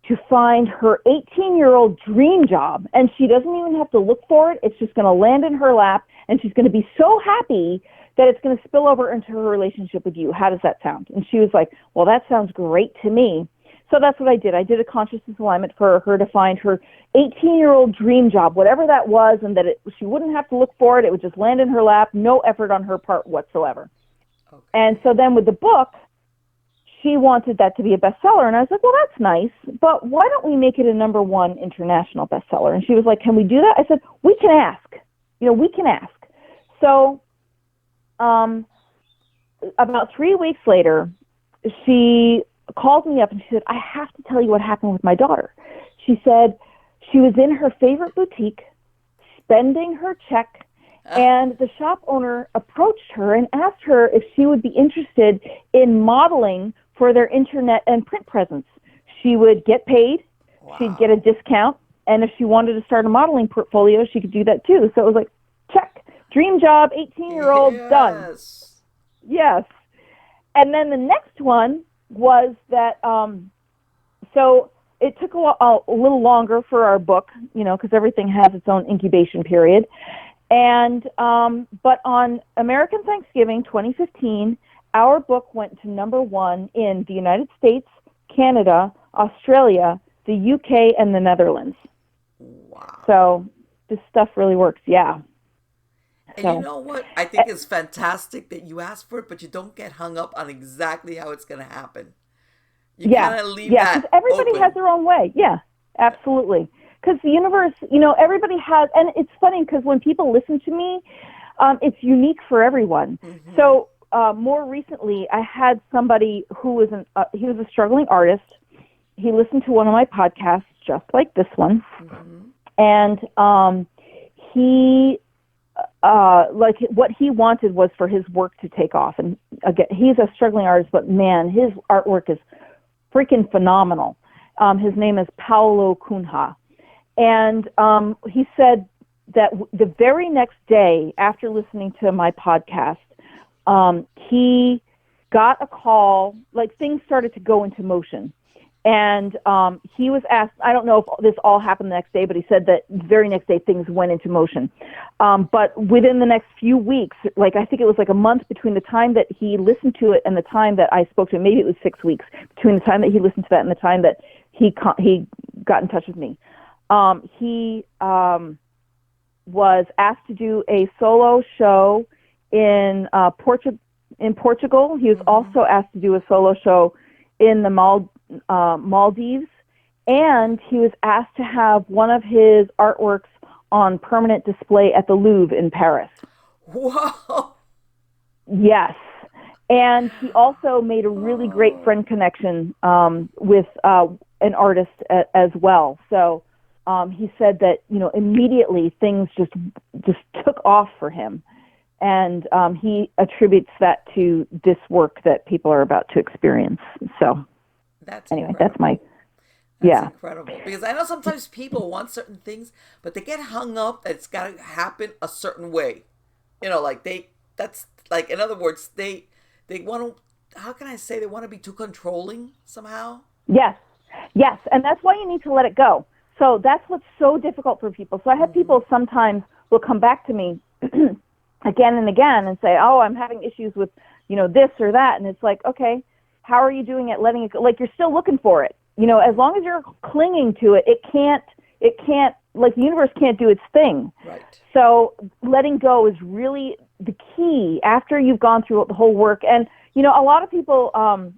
to find her 18-year-old dream job, and she doesn't even have to look for it. It's just going to land in her lap, and she's going to be so happy that it's going to spill over into her relationship with you. How does that sound? And she was like, well, that sounds great to me. So that's what I did. I did a consciousness alignment for her to find her 18-year-old dream job, whatever that was, and that she wouldn't have to look for it. It would just land in her lap, no effort on her part whatsoever. Okay. And so then with the book, she wanted that to be a bestseller. And I was like, well, that's nice, but why don't we make it a #1 international bestseller? And she was like, can we do that? I said, we can ask. We can ask. So about 3 weeks later, she called me up and she said, I have to tell you what happened with my daughter. She said she was in her favorite boutique, spending her check, and the shop owner approached her and asked her if she would be interested in modeling for their internet and print presence. She would get paid, wow. She'd get a discount, and if she wanted to start a modeling portfolio, she could do that too. So it was like, check, dream job, 18-year-old, yes. Done. Yes. And then the next one was that, so it took a little longer for our book, because everything has its own incubation period. And but on American Thanksgiving 2015, our book went to #1 in the United States, Canada, Australia, the UK, and the Netherlands. Wow. So this stuff really works, yeah. And you know what? I think it's fantastic that you ask for it, but you don't get hung up on exactly how it's going to happen. You kind of leave that because everybody open. Has their own way. Yeah, absolutely. Because the universe, everybody has, and it's funny because when people listen to me, it's unique for everyone. Mm-hmm. So more recently, I had somebody who was he was a struggling artist. He listened to one of my podcasts, just like this one, mm-hmm. and he. Like what he wanted was for his work to take off. And again, he's a struggling artist, but man, his artwork is freaking phenomenal. His name is Paolo Cunha. And he said that the very next day after listening to my podcast, he got a call, like things started to go into motion. And he was asked, I don't know if this all happened the next day, but he said that the very next day things went into motion. But within the next few weeks, like I think it was like a month between the time that he listened to it and the time that I spoke to him, maybe it was 6 weeks, between the time that he listened to that and the time that he got in touch with me. He was asked to do a solo show in Portugal. He was mm-hmm. also asked to do a solo show in the Maldives, and he was asked to have one of his artworks on permanent display at the Louvre in Paris. Whoa! Yes. And he also made a really great friend connection with an artist as well. So he said that, immediately things just took off for him. And he attributes that to this work that people are about to experience. So that's anyway, incredible. That's Yeah. incredible. Because I know sometimes people want certain things, but they get hung up that it's got to happen a certain way. Like that's like, in other words, they want to, how can I say, they want to be too controlling somehow? Yes. Yes. And that's why you need to let it go. So that's what's so difficult for people. So I have Mm-hmm. people sometimes will come back to me again and again and say, "Oh, I'm having issues with, this or that." And it's like, okay, how are you doing it? Letting it go? Like, you're still looking for it. As long as you're clinging to it, it can't, like, the universe can't do its thing. Right. So letting go is really the key after you've gone through the whole work. And, a lot of people,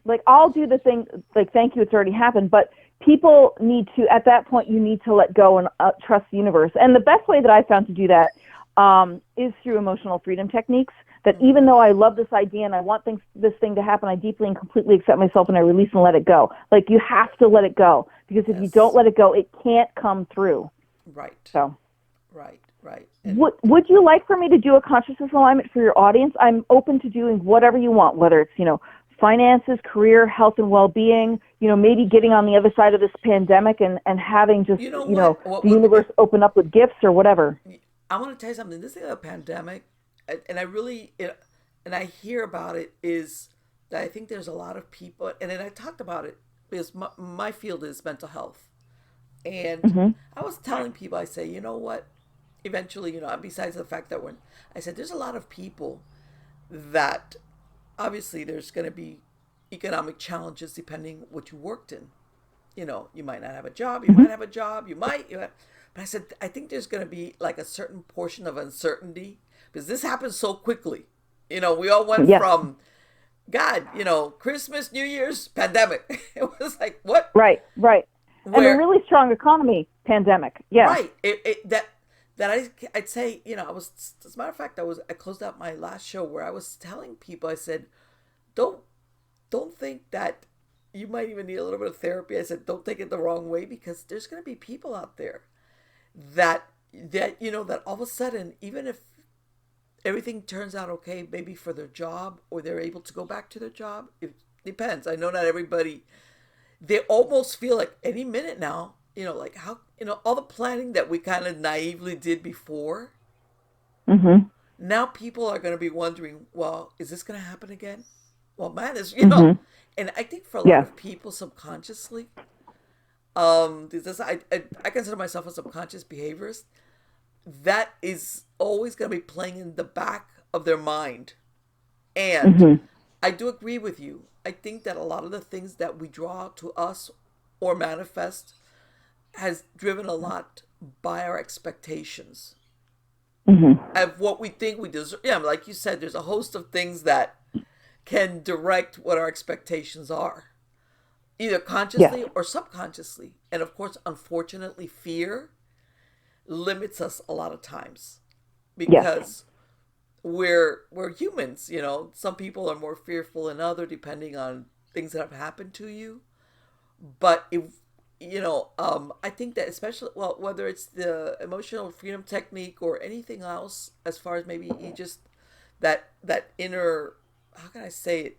like, I'll do the thing, like, thank you, it's already happened. But people need to, at that point, you need to let go and trust the universe. And the best way that I found to do that is through emotional freedom techniques. That Mm-hmm. even though I love this idea and I want this thing to happen, I deeply and completely accept myself and I release and let it go. Like, you have to let it go, because if you don't Yes. let it go, it can't come through. Right. So. Right. Right. And Would you like for me to do a consciousness alignment for your audience? I'm open to doing whatever you want, whether it's, finances, career, health and well-being, maybe getting on the other side of this pandemic and having just, you know what? What the would universe open up with gifts or whatever. I want to tell you something. This thing of a pandemic, and I really, and I hear about it, is that I think there's a lot of people, and then I talked about it because my field is mental health. And Hmm. I was telling people, I say, you know what? Eventually, besides the fact that I said, there's a lot of people that obviously there's going to be economic challenges depending what you worked in. You might not have a job, you Hmm. might have a job, but I said, I think there's going to be like a certain portion of uncertainty because this happened so quickly. We all went Yes. from, God, Christmas, New Year's, pandemic. It was like, what? Right. Right. And a Where, really strong economy pandemic. Yeah. right. I'd say, as a matter of fact, I closed out my last show where I was telling people, I said, don't, don't think that you might even need a little bit of therapy. I said, don't take it the wrong way, because there's going to be people out there that all of a sudden, even if everything turns out okay, maybe for their job, or they're able to go back to their job, it depends. I know not everybody, they almost feel like any minute now, like how, all the planning that we kind of naively did before, Hmm. now people are going to be wondering, well, is this going to happen again? Well, man, Hmm. and I think for a lot Yeah. of people subconsciously, I consider myself a subconscious behaviorist. That is always going to be playing in the back of their mind. And Hmm. I do agree with you. I think that a lot of the things that we draw to us or manifest has driven a lot by our expectations Hmm. of what we think we deserve. Yeah, like you said, there's a host of things that can direct what our expectations are, either Yes. consciously or subconsciously. And of course, unfortunately, fear limits us a lot of times Yes. because we're humans. Some people are more fearful than other depending on things that have happened to you. But if I think that, especially, well, whether it's the emotional freedom technique or anything else, as far as maybe you just that inner, how can I say it,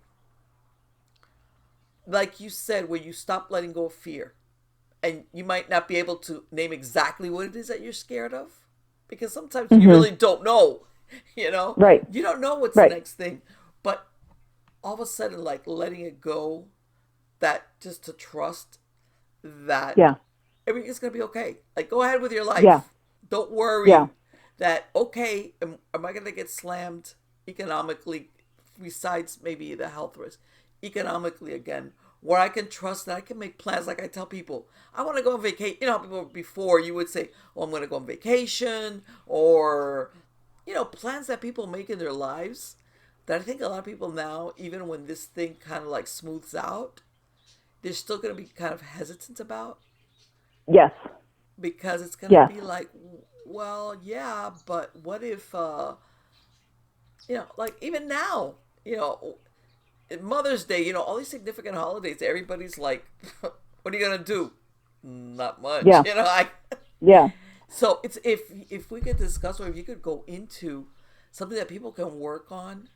like you said, where you stop letting go of fear, and you might not be able to name exactly what it is that you're scared of, because sometimes you Hmm. really don't know. you know Right. you don't know what's the Right. next thing, but all of a sudden, like, letting it go, that just to trust that Yeah. everything's gonna be okay. Like, go ahead with your Yeah. life. Don't Yeah. worry that, okay, am I gonna get slammed economically, besides maybe the health risk, economically again, where I can trust that I can make plans. Like, I tell people, I want to go on vacation. People before, you would say, "Oh, I'm going to go on vacation," or plans that people make in their lives. That I think a lot of people now, even when this thing kind of like smooths out, they're still going to be kind of hesitant about, Yes. because it's going to Yes. be like, well, yeah, but what if, like, even now, Mother's Day, all these significant holidays, everybody's like, what are you gonna do? Not much, Yeah. I Yeah. so it's, if we could discuss, or if you could go into something that people can work on,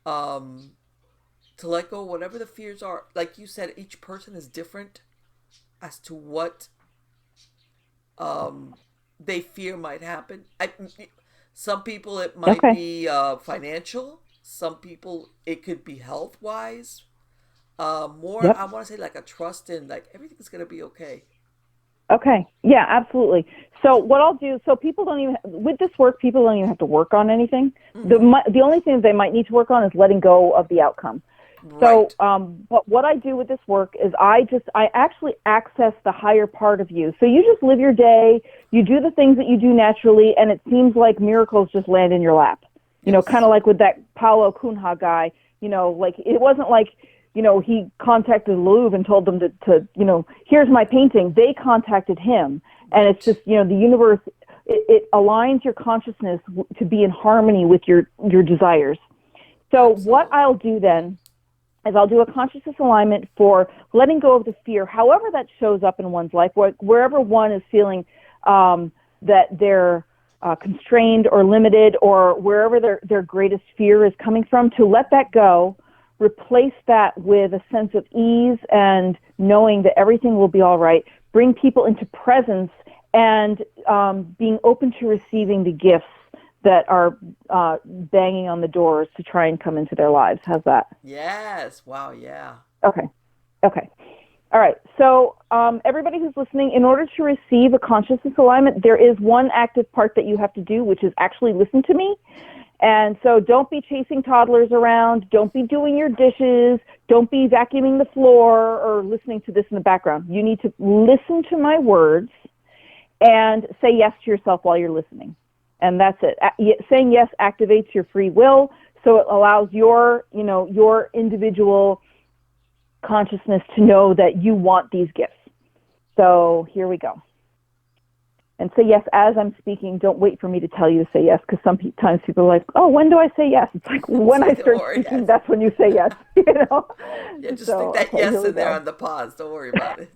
to let go whatever the fears are. Like you said, each person is different. as to what they fear might happen. Some people it might Okay. be financial. Some people it could be health wise. More, Yep. I want to say like a trust in like everything's gonna be okay. Okay. Yeah, absolutely. So what I'll do, so people don't even, with this work, people don't even have to work on anything. Mm-hmm. The only thing they might need to work on is letting go of the outcome. So, Right. but what I do with this work is I actually access the higher part of you. So you just live your day, you do the things that you do naturally, and it seems like miracles just land in your lap. Kind Yes. of like with that Paulo Cunha guy, like it wasn't like, he contacted the Louvre and told them to, here's my painting. They contacted him. And it's Right. just, the universe, it aligns your consciousness to be in harmony with your desires. So what Absolutely. I'll do then is I'll do a consciousness alignment for letting go of the fear, however that shows up in one's life, wherever one is feeling that they're constrained or limited, or wherever their greatest fear is coming from, to let that go, replace that with a sense of ease and knowing that everything will be all right, bring people into presence, and being open to receiving the gifts that are banging on the doors to try and come into their lives. How's that? Yes. Wow. Yeah. Okay. Okay. All right. So, everybody who's listening, in order to receive a consciousness alignment, there is one active part that you have to do, which is actually listen to me. And so don't be chasing toddlers around. Don't be doing your dishes. Don't be vacuuming the floor or listening to this in the background. You need to listen to my words and say yes to yourself while you're listening. And that's it. Saying yes activates your free will, so it allows your individual consciousness to know that you want these gifts. So here we go. And say yes as I'm speaking. Don't wait for me to tell you to say yes, because sometimes people are like, oh, when do I say yes? It's like, when Say I don't start worry. speaking, Yes. that's when you say yes. Yeah. Just stick So, that okay, here yes we in there go. on the pause. Don't worry about it.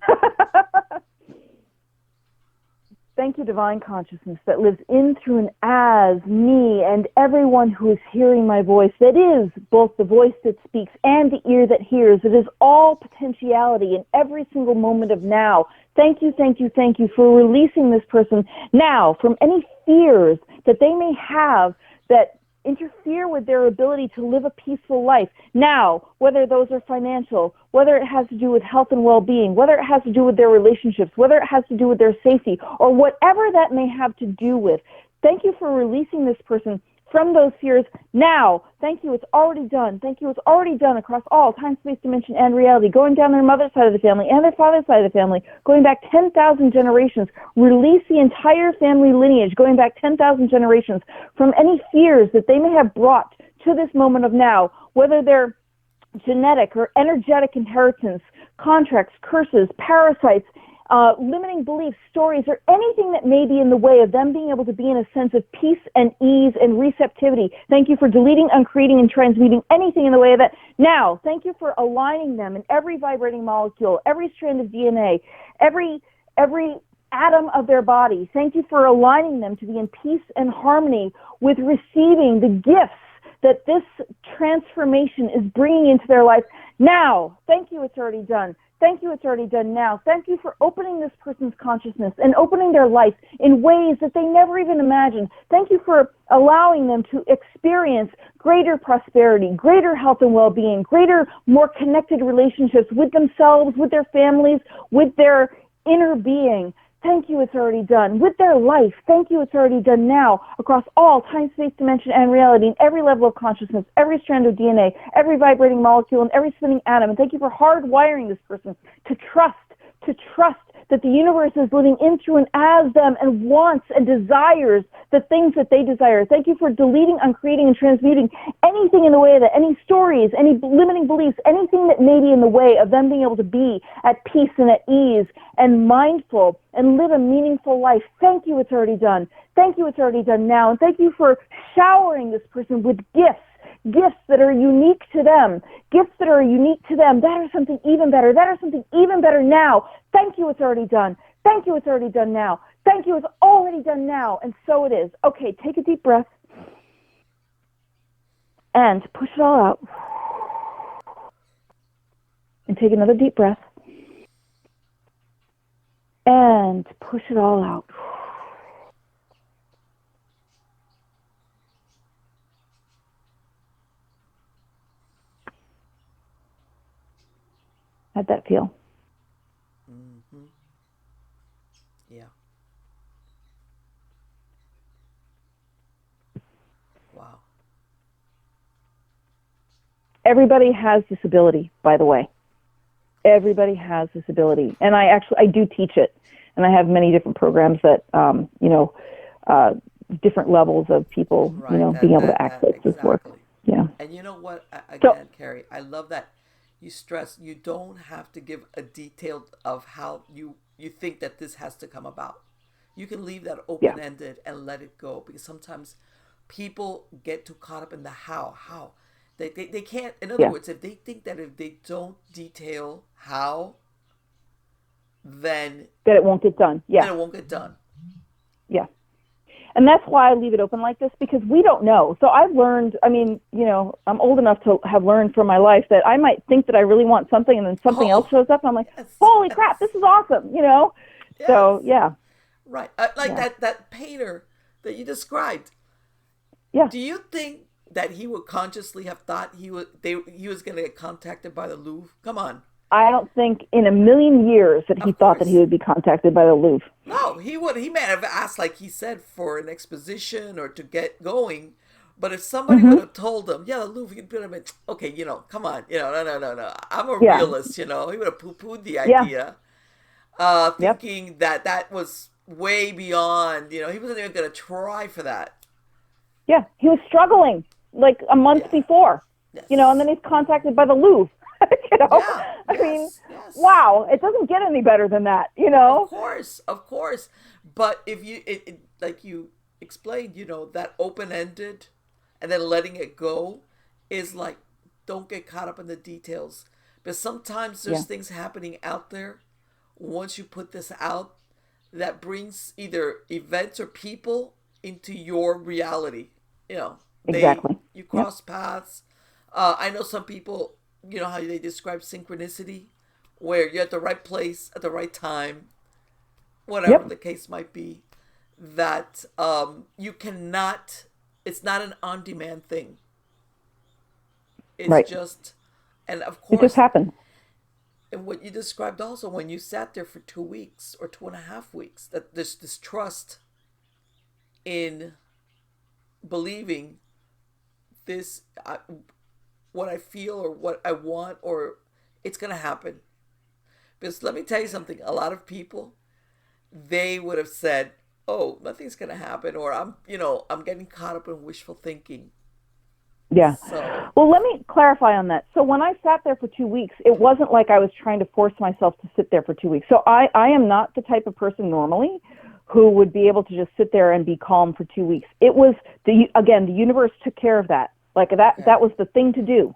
Thank you, divine consciousness that lives in, through, and as me and everyone who is hearing my voice, that is both the voice that speaks and the ear that hears. It is all potentiality in every single moment of now. Thank you, thank you, thank you for releasing this person now from any fears that they may have that interfere with their ability to live a peaceful life. Now, whether those are financial, whether it has to do with health and well-being, whether it has to do with their relationships, whether it has to do with their safety, or whatever that may have to do with. Thank you for releasing this person from those fears now. Thank you, it's already done. Thank you, it's already done across all time, space, dimension, and reality, going down their mother's side of the family and their father's side of the family, going back 10,000 generations. Release the entire family lineage, going back 10,000 generations, from any fears that they may have brought to this moment of now, whether they're genetic or energetic inheritance, contracts, curses, parasites, limiting beliefs, stories, or anything that may be in the way of them being able to be in a sense of peace and ease and receptivity. Thank you for deleting, uncreating, and transmuting anything in the way of that. Now, thank you for aligning them in every vibrating molecule, every strand of DNA, every atom of their body. Thank you for aligning them to be in peace and harmony with receiving the gifts that this transformation is bringing into their life now. Thank you, it's already done. Thank you, it's already done now. Thank you for opening this person's consciousness and opening their life in ways that they never even imagined. Thank you for allowing them to experience greater prosperity, greater health and well-being, greater, more connected relationships with themselves, with their families, with their inner being. Thank you, it's already done. With their life, thank you, it's already done now, across all time, space, dimension, and reality, in every level of consciousness, every strand of DNA, every vibrating molecule, and every spinning atom. And thank you for hardwiring this person to trust that the universe is living in, through, and as them, and wants and desires the things that they desire. Thank you for deleting, uncreating, and transmuting anything in the way of that, any stories, any limiting beliefs, anything that may be in the way of them being able to be at peace and at ease and mindful and live a meaningful life. Thank you, it's already done. Thank you, it's already done now. And thank you for showering this person with gifts that are unique to them, gifts that are unique to them, that are something even better, that are something even better now. Thank you, it's already done. Thank you, it's already done now. Thank you, it's already done now. And so it is. Okay, take a deep breath and push it all out. And take another deep breath. and push it all out. How'd that feel? Mm-hmm. Yeah. Wow. Everybody has this ability, by the way. Everybody has this ability. And I do teach it. And I have many different programs that, different levels of people, Right. being able to access this work. Exactly. Yeah. And you know what? So, Again, Kerri, I love that you stress you don't have to give a detail of how you think that this has to come about. You can leave that yeah, open ended and let it go, because sometimes people get too caught up in the how. They can't, in other yeah, words, if they think that if they don't detail how, then that it won't get done. Yeah, it won't get done. yeah. And that's why I leave it open like this, because we don't know. So I've learned, I'm old enough to have learned from my life that I might think that I really want something, and then something else Oh, shows up and I'm like, yes, holy crap, yes, this is awesome. yes. So yeah, Right. Like yeah, that painter that you described. yeah. Do you think that he would consciously have thought he was going to get contacted by the Louvre? Come on. I don't think in a million years that he Of thought that he course. would be contacted by the Louvre. No, he would. He may have asked, like he said, for an exposition or to get going. But if somebody would Hmm. have told him, yeah, the Louvre, he'd have been, okay, come on, no. I'm a Yeah, realist, He would have poo-pooed the yeah, idea, yep, thinking that was way beyond, he wasn't even going to try for that. yeah. He was struggling like a month Yeah. before, and Yes. then he's contacted by the Louvre. you know, Yeah. I mean, Yes. Yes. wow, it doesn't get any better than that. Of course. Of course. But if like you explained, that open ended and then letting it go is like, don't get caught up in the details. But sometimes Yeah, there's things happening out there once you put this out that brings either events or people into your reality. exactly. You Yep, cross paths. I know some people, how they describe synchronicity, where you're at the right place at the right time, whatever yep, the case might be, that you cannot, it's not an on demand thing. It's right. just, and of It just course, happened. and what you described also, when you sat there for 2 weeks or 2.5 weeks, that there's this trust in believing this, what I feel or what I want, or it's going to happen. Because let me tell you something, a lot of people, they would have said, "Oh, nothing's going to happen," or I'm getting caught up in wishful thinking. Yeah. So, Well, let me clarify on that. So when I sat there for 2 weeks, it wasn't like I was trying to force myself to sit there for 2 weeks. So I am not the type of person normally who would be able to just sit there and be calm for 2 weeks. It was the universe took care of that. Like okay, that was the thing to do.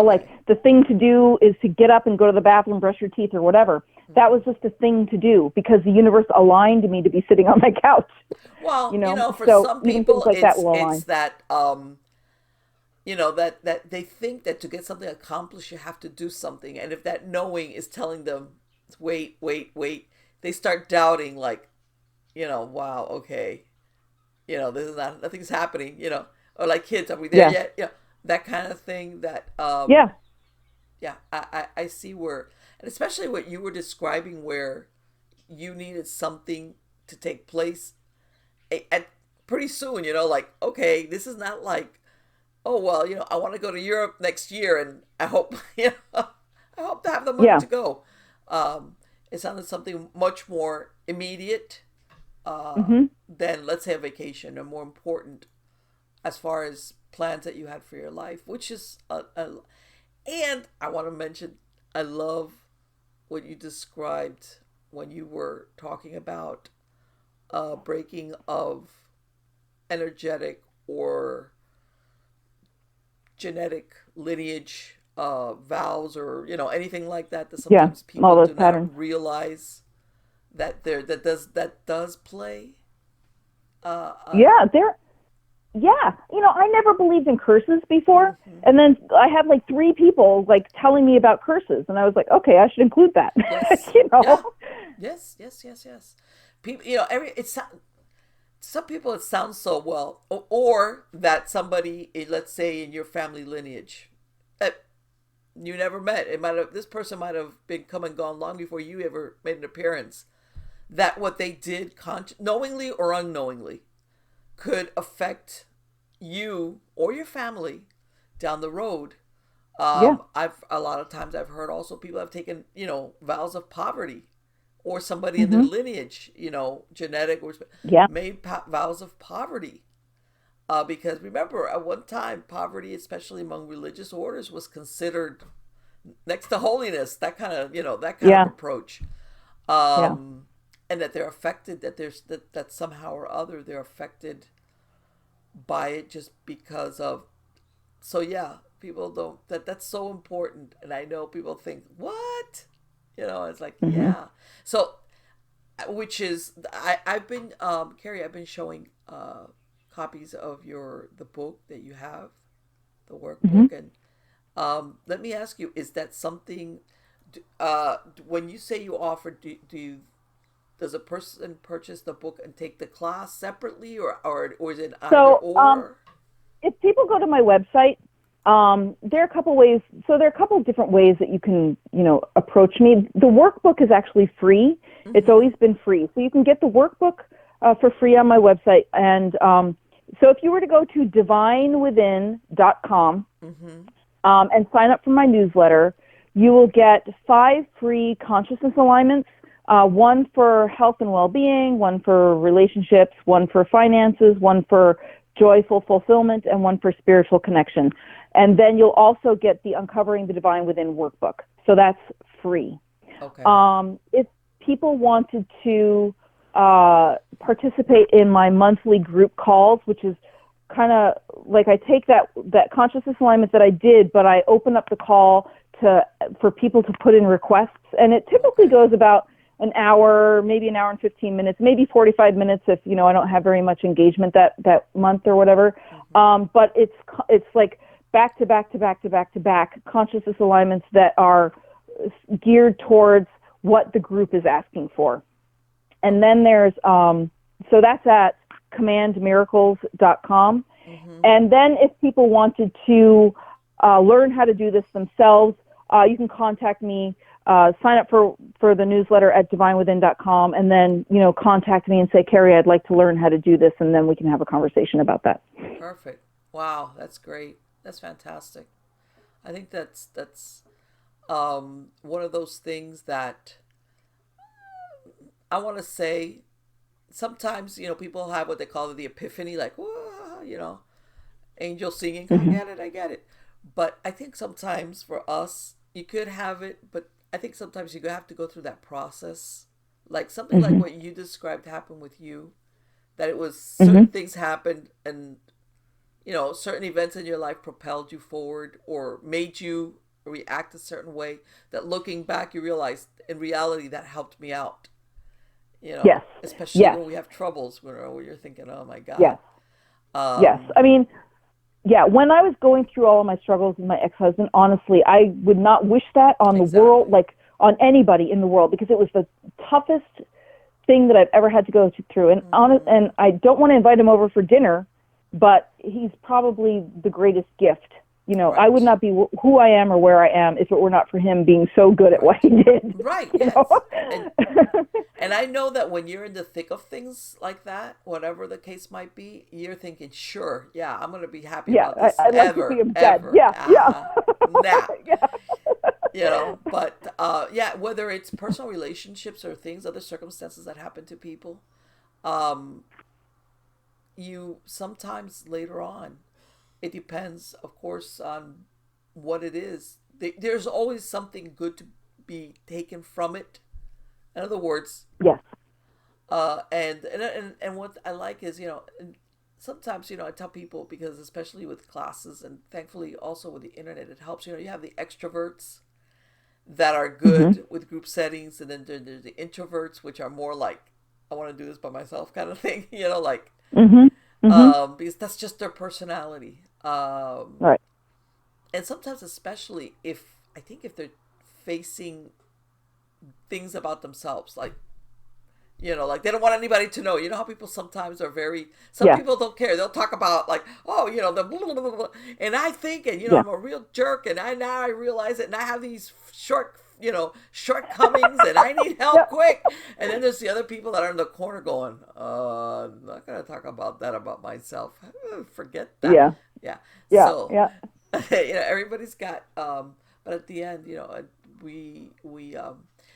Like okay, the thing to do is to get up and go to the bathroom, brush your teeth or whatever. That hmm, was just a thing to do because the universe aligned me to be sitting on my couch. well, for So some even things people, like that it's will it's align. that that they think that to get something accomplished, you have to do something, and if that knowing is telling them, wait, they start doubting, like, wow, okay, this is not, nothing's happening, or like kids, are we there Yeah. yet? That kind of thing. That Yeah. yeah, I see where, and especially what you were describing, where you needed something to take place at pretty soon. Like, okay, this is not like, oh well, I want to go to Europe next year, and I hope I hope to have the money Yeah. to go. It sounded something much more immediate, uh, Mhm. than, let's say, a vacation, and more important as far as plans that you had for your life, which is and I want to mention, I love what you described when you were talking about breaking of energetic or genetic lineage vows, or anything like that, that Yeah. sometimes All people those do not patterns. realize that does play. uh, uh Yeah, yeah. I never believed in curses before. mhm. And then I had like three people like telling me about curses and I was like, okay, I should include that. Yes. you know. Yeah. Yes, yes, yes, yes. People, some people it sounds so well, or that somebody, let's say in your family lineage, that you never met. It might have This person might have been come and gone long before you ever made an appearance. That what they did, knowingly or unknowingly, could affect you or your family down the road. Yeah. I've a lot of times I've heard also people have taken vows of poverty, or somebody in their Mhm. lineage, genetic, or Yeah. made vows of poverty. Because remember, at one time, poverty, especially among religious orders, was considered next to holiness. That kind of Yeah. approach, Yeah. and that they're affected. That somehow or other they're affected by it just because of. So yeah, people don't. That's so important, and I know people think what, It's like Mhm. yeah. So which is I've been Kerri, I've been showing copies of the book that you have, the Mhm. workbook, and let me ask you, is that something when you say you offer, does a person purchase the book and take the class separately, or is it either So, or? if people go to my website, there are a couple ways. So there are a couple of different ways that you can, approach me. The workbook is actually free. It's Mm-hmm. always been free, so you can get the workbook for free on my website. And so if you were to go to divinewithin.com Mm-hmm. and sign up for my newsletter, you will get 5 free consciousness alignments. One for health and well-being, one for relationships, one for finances, one for joyful fulfillment, and one for spiritual connection. And then you'll also get the Uncovering the Divine Within workbook. So that's free. Okay. If people wanted to participate in my monthly group calls, which is kind of like I take that consciousness alignment that I did, but I open up the call for people to put in requests, and it typically Okay. goes about an hour, maybe an hour and 15 minutes, maybe 45 minutes if I don't have very much engagement that month or whatever. Mm-hmm. But it's like back to back to back to back to back consciousness alignments that are geared towards what the group is asking for. And then there's so that's at commandmiracles.com. Mm-hmm. And then if people wanted to learn how to do this themselves, you can contact me, sign up for the newsletter at divinewithin.com, and then, contact me and say, Kerri, I'd like to learn how to do this, and then we can have a conversation about that. Perfect. Wow, that's great. That's fantastic. I think that's one of those things that I want to say. Sometimes people have what they call the epiphany, like whoa, angel singing. I Mm-hmm. get it, I get it. But I think sometimes for us, you could have it, but I think sometimes you have to go through that process. Like something like Mm-hmm. what you described happened with you, that it was Mm-hmm. certain things happened, and certain events in your life propelled you forward or made you react a certain way, that looking back you realize in reality that helped me out, Yes. especially Yes. when we have troubles, where you're thinking, oh my God. Yes. Yes. um I mean, yeah, when I was going through all of my struggles with my ex-husband, honestly, I would not wish that on the world, exactly. like on anybody in the world, because it was the toughest thing that I've ever had to go through. Mm-hmm. And I don't want to invite him over for dinner, but he's probably the greatest gift. I would Right. not be who I am or where I am if it were not for him being so good at what Right. he did. Right. You know. Yes. And I know that when you're in the thick of things like that, whatever the case might be, you're thinking, sure, yeah, I'm going to be happy Yeah, about this I'd like to see ever, him dead. ever. Yeah, yeah, Nah. yeah. But yeah, whether it's personal relationships or things, other circumstances that happen to people, um, you sometimes later on, it depends, of course, on what it is. There's always something good to be taken from it. In other words, Yes. and what I like is, and sometimes, I tell people, because especially with classes, and thankfully also with the internet, it helps. You have the extroverts that are Mhm. good with group settings, and then there's the introverts, which are more like, I want to do this by myself kind of thing. Like, Mhm. Mhm. because that's just their personality. Right. And sometimes, especially if I think if they're facing things about themselves, like Like they don't want anybody to know. You know how people sometimes are some Yeah. people don't care. They'll talk about like, oh, the blah, blah, blah, blah. And I think, and Yeah. I'm a real jerk, and now I realize it, and I have these shortcomings, and I need help Yep. quick. And then there's the other people that are in the corner going, I'm not gonna talk about that about myself. Forget that. Yeah. Yeah. Yeah. So, Yeah. everybody's got, but at the end, we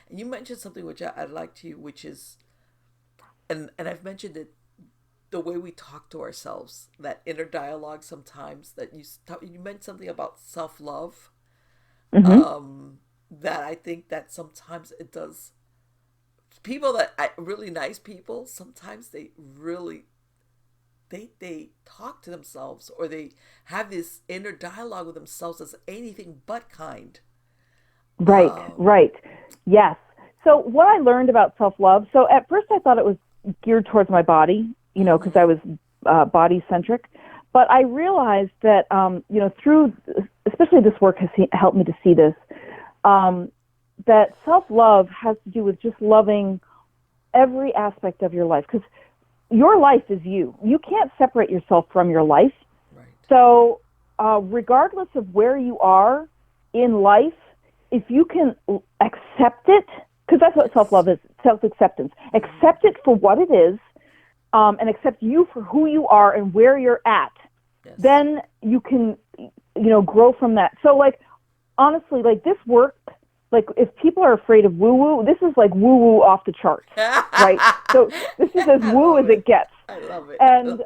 and you mentioned something which I'd like to, which is, and I've mentioned it, the way we talk to ourselves, that inner dialogue sometimes, that you meant something about self-love, Mm-hmm. that I think that sometimes it does, people that really nice people, sometimes they really, they talk to themselves, or they have this inner dialogue with themselves that's anything but kind. Right. Right. Yes. So what I learned about self-love, so at first I thought it was geared towards my body, because I was body centric. But I realized that, through, especially this work has helped me to see this, that self-love has to do with just loving every aspect of your life. Because your life is you. You can't separate yourself from your life. Right. So regardless of where you are in life, if you can accept it, because that's what self-love is, self-acceptance. Accept it for what it is, and accept you for who you are and where you're at. Yes. Then you can, grow from that. So, like, honestly, like, this work, like, if people are afraid of woo-woo, this is like woo-woo off the charts, right? So this is as woo as it gets. I love it. And,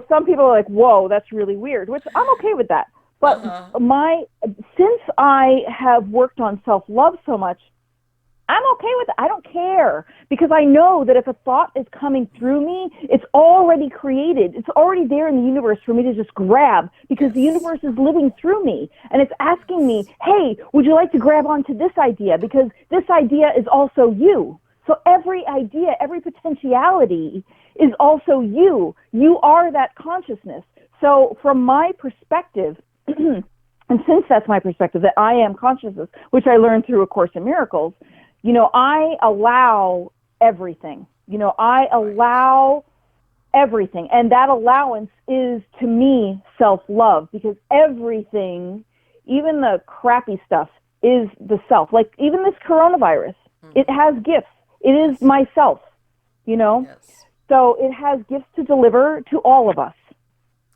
some people are like, whoa, that's really weird, which I'm okay with that. But since I have worked on self-love so much, I'm okay with it. I don't care, because I know that if a thought is coming through me, it's already created. It's already there in the universe for me to just grab, because the universe is living through me, and it's asking me, hey, would you like to grab onto this idea? Because this idea is also you. So every idea, every potentiality is also you. You are that consciousness. So from my perspective, and since that's my perspective, that I am consciousness, which I learned through A Course in Miracles, I allow everything. I allow everything. And that allowance is, to me, self-love, because everything, even the crappy stuff, is the self. Like, even this coronavirus, it has gifts. It is myself, Yes. So it has gifts to deliver to all of us.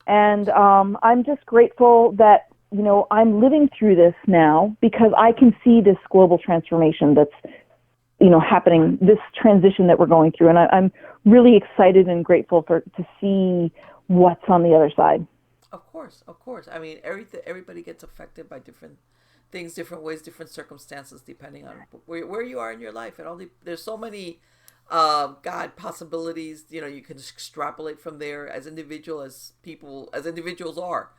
And I'm just grateful that, I'm living through this now, because I can see this global transformation that's, happening, this transition that we're going through. And I'm really excited and grateful to see what's on the other side. Of course. I mean, everybody gets affected by different things, different ways, different circumstances, depending on where you are in your life. And there's so many, possibilities. You can extrapolate from there as individuals are.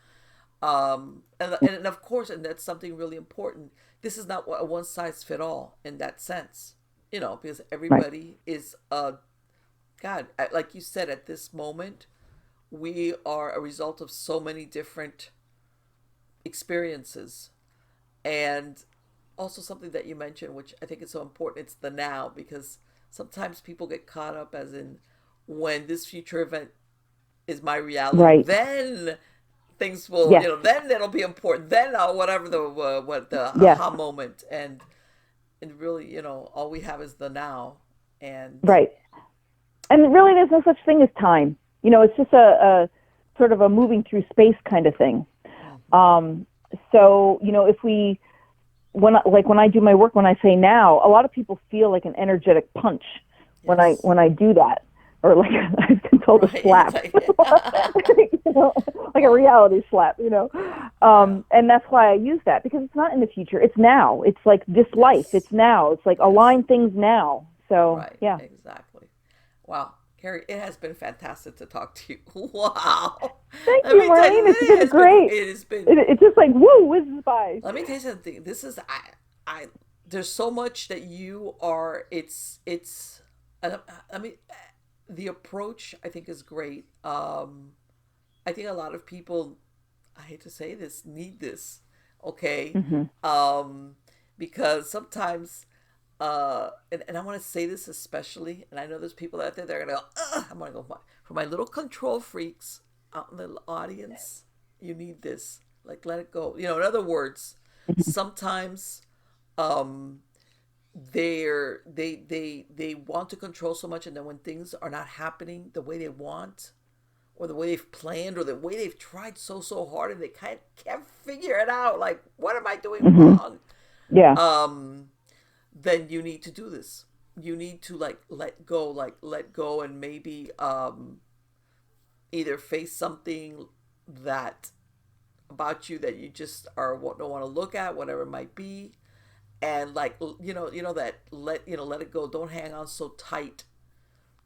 And of course, and that's something really important. This is not a one size fit all in that sense, because everybody is, like you said, at this moment, we are a result of so many different experiences. And also something that you mentioned, which I think is so important, it's the now, because sometimes people get caught up as in, when this future event is my reality, Right. then things will, Yes. then it'll be important. Then whatever the Yes. aha moment, and really, all we have is the now. And right. And really, there's no such thing as time. It's just a sort of a moving through space kind of thing. So, if when I do my work, when I say now, a lot of people feel like an energetic punch when I do that, or like I've been told a slap, like a reality slap, and that's why I use that, because it's not in the future, it's now. It's like this life, it's now. It's like align things now. So yeah, exactly. Wow. Kerri, it has been fantastic to talk to you. Wow. Thank you, Marlene. It's been great. It has been. It's just like, woo, whizzes by. Let me tell you something. This is, there's so much that you are, I mean, the approach, I think, is great. I think a lot of people, I hate to say this, need this. Okay. Mm-hmm. Because sometimes and I want to say this especially, and I know there's people out there that are gonna go, ugh, I'm gonna go for my little control freaks out in the audience. You need this, like, let it go. In other words, sometimes um, they want to control so much, and then when things are not happening the way they want, or the way they've planned, or the way they've tried so hard, and they can't figure it out. Like, what am I doing Hmm. wrong? Yeah. Um, then you need to do this. You need to like let go, and maybe either face something that about you that you just don't want to look at, whatever it might be, and like that let it go. Don't hang on so tight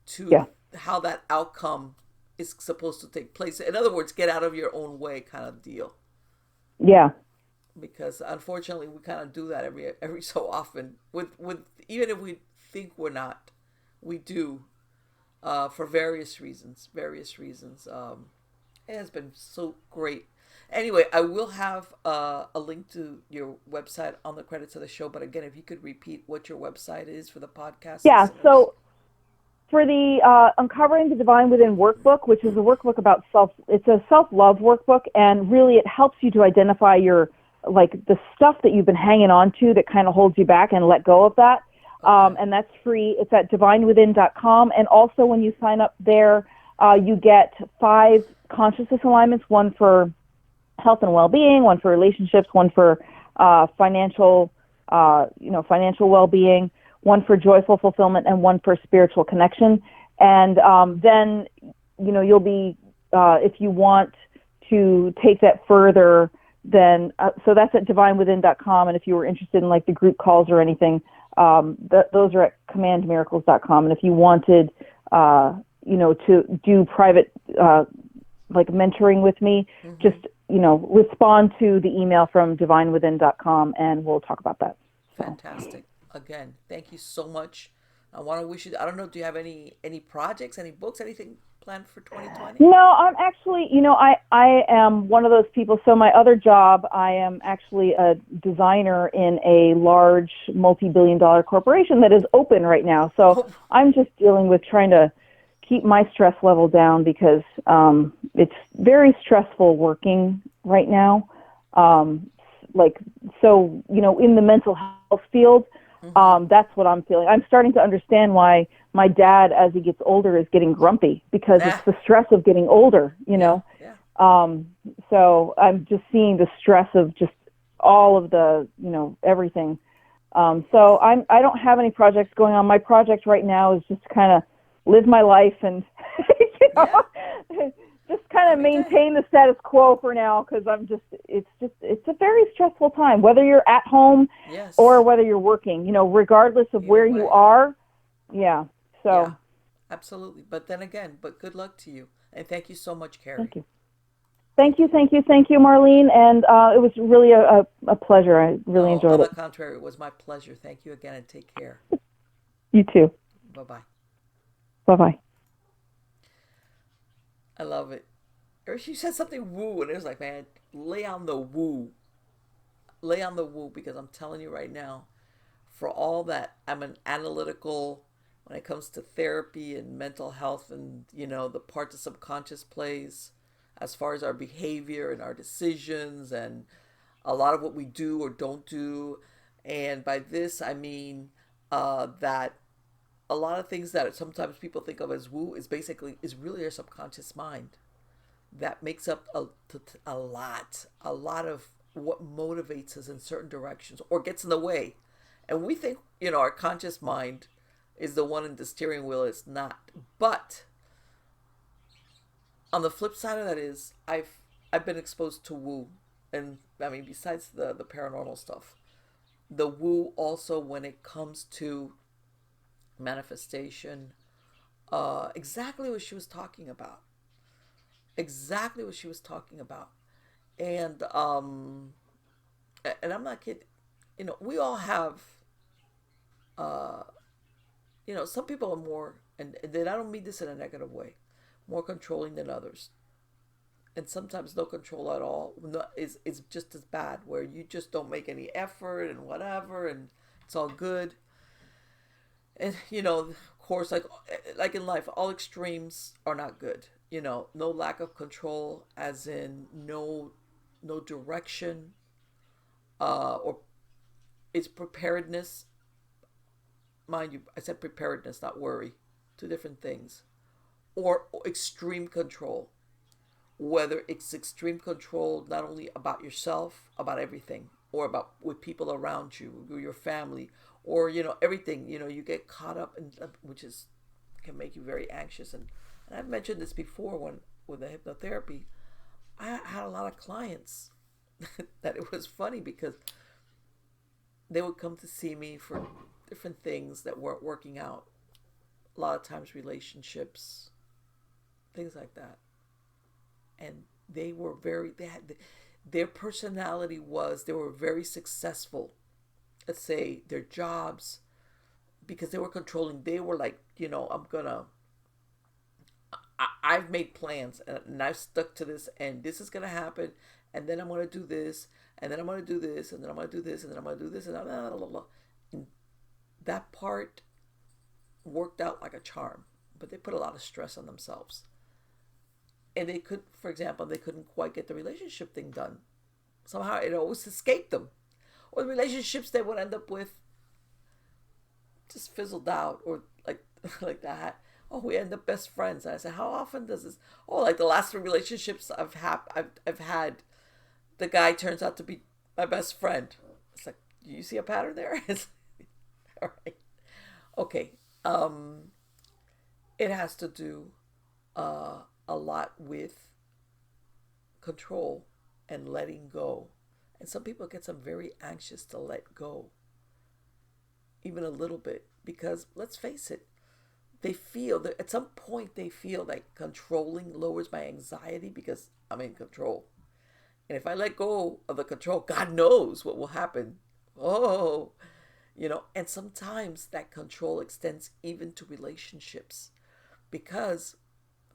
to Yeah. how that outcome is supposed to take place. In other words, get out of your own way, kind of deal. Yeah. Because unfortunately, we kind of do that every so often. With even if we think we're not, we do, for various reasons. Various reasons. It has been so great. Anyway, I will have a link to your website on the credits of the show. But again, if you could repeat what your website is for the podcast Yeah. listeners. So for the Uncovering the Divine Within workbook, which is a workbook about it's a self-love workbook, and really it helps you to identify your, like, the stuff that you've been hanging on to that kind of holds you back, and let go of that. Okay. And that's free. It's at divinewithin.com. And also when you sign up there, you get 5 consciousness alignments, one for health and well-being, one for relationships, one for financial, financial well-being, one for joyful fulfillment, and one for spiritual connection. And then, you'll be, if you want to take that further, then so that's at divinewithin.com. And if you were interested in like the group calls or anything, those are at commandmiracles.com. And if you wanted, to do private, like mentoring with me, just, respond to the email from divinewithin.com and we'll talk about that. So. Fantastic. Again, thank you so much. I want to wish you. I don't know. Do you have any projects, any books, anything planned for 2020? No, I'm actually, I am one of those people. So my other job, I am actually a designer in a large multi-billion-dollar corporation that is open right now. So Oh, I'm just dealing with trying to keep my stress level down because it's very stressful working right now. yeah. Like, so, in the mental health field, Mm-hmm. that's what I'm feeling. I'm starting to understand why my dad, as he gets older, is getting grumpy because it's Ah, the stress of getting older, yeah. Yeah. Um, so I'm just seeing the stress of just all of the, everything. So Yes. I don't have any projects going on. My project right now is just kind of live my life and, Yeah. just kind of Every day. maintain the status quo for now because it's a very stressful time, whether you're at home or Yes. whether you're working, regardless of Either where you way. are. Yeah. Yeah. So Absolutely. But then again, but good luck to you, and thank you so much, Kerri. thank you. Thank you. Thank you, Marlene. And it was really a pleasure. I really No, enjoyed on the it. contrary, it was my pleasure. Thank you again, and take care. You too. Bye bye. Bye bye. I love it. Or she said something woo, and it was like, man, lay on the woo, lay on the woo, because I'm telling you right now, for all that I'm an analytical when it comes to therapy and mental health, and the part the subconscious plays as far as our behavior and our decisions and a lot of what we do or don't do. And by this I mean that a lot of things that sometimes people think of as woo is really our subconscious mind that makes up a lot of what motivates us in certain directions or gets in the way. And we think, our conscious mind is the one in the steering wheel. It's not. But on the flip side of that is I've been exposed to woo, and I mean besides the paranormal stuff, the woo also when it comes to manifestation, exactly what she was talking about, exactly what she was talking about, and I'm not kidding. We all have, some people are more, and then I don't mean this in a negative way, more controlling than others. And sometimes no control at all is just as bad, where you just don't make any effort and whatever, and it's all good. And of course, like in life, all extremes are not good. No lack of control, as in no direction, or it's preparedness. Mind you, I said preparedness, not worry. Two different things. Or extreme control, whether it's extreme control not only about yourself, about everything, or about with people around you, your family, or everything. You get caught up in, which is can make you very anxious. And I've mentioned this before when with the hypnotherapy. I had a lot of clients that it was funny because they would come to see me for different things that weren't working out. A lot of times relationships, things like that. And they had their personality was they were very successful. Let's say their jobs, because they were controlling. They were like, I've made plans and I've stuck to this, and this is gonna happen, and then I'm gonna do this, and then I'm gonna do this, and then I'm gonna do this, and then I'm gonna do this, and blah, blah, blah, blah. And that part worked out like a charm, but they put a lot of stress on themselves. And they could, for example, they couldn't quite get the relationship thing done. Somehow it always escaped them. Or the relationships they would end up with just fizzled out, or like like that. Oh, we end up best friends. And I said, how often does this? Oh, like the last three relationships I've had, the guy turns out to be my best friend. It's like, do you see a pattern there? It's all right. Okay. It has to do a lot with control and letting go. And some people get some very anxious to let go, even a little bit, because let's face it, they feel that at some point they feel like controlling lowers my anxiety because I'm in control. And if I let go of the control, God knows what will happen. Oh, and sometimes that control extends even to relationships because,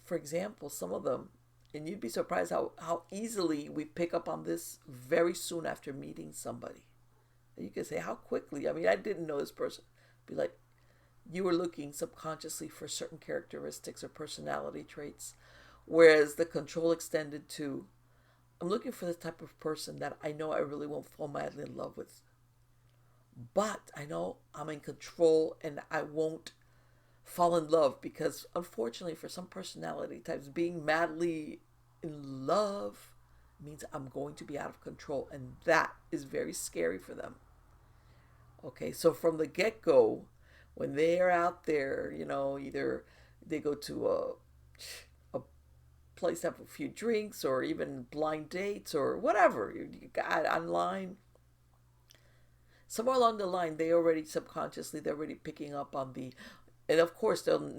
for example, some of them, and you'd be surprised how easily we pick up on this very soon after meeting somebody. You can say, how quickly? I mean, I didn't know this person. Be like, you were looking subconsciously for certain characteristics or personality traits, whereas the control extended to, I'm looking for the type of person that I know I really won't fall madly in love with. But I know I'm in control and I won't fall in love because, unfortunately, for some personality types, being madly in love means I'm going to be out of control, and that is very scary for them. Okay, so from the get go, when they're out there, either they go to a place to have a few drinks or even blind dates or whatever you got online, somewhere along the line, they already subconsciously, they're already picking up on the, and of course they'll,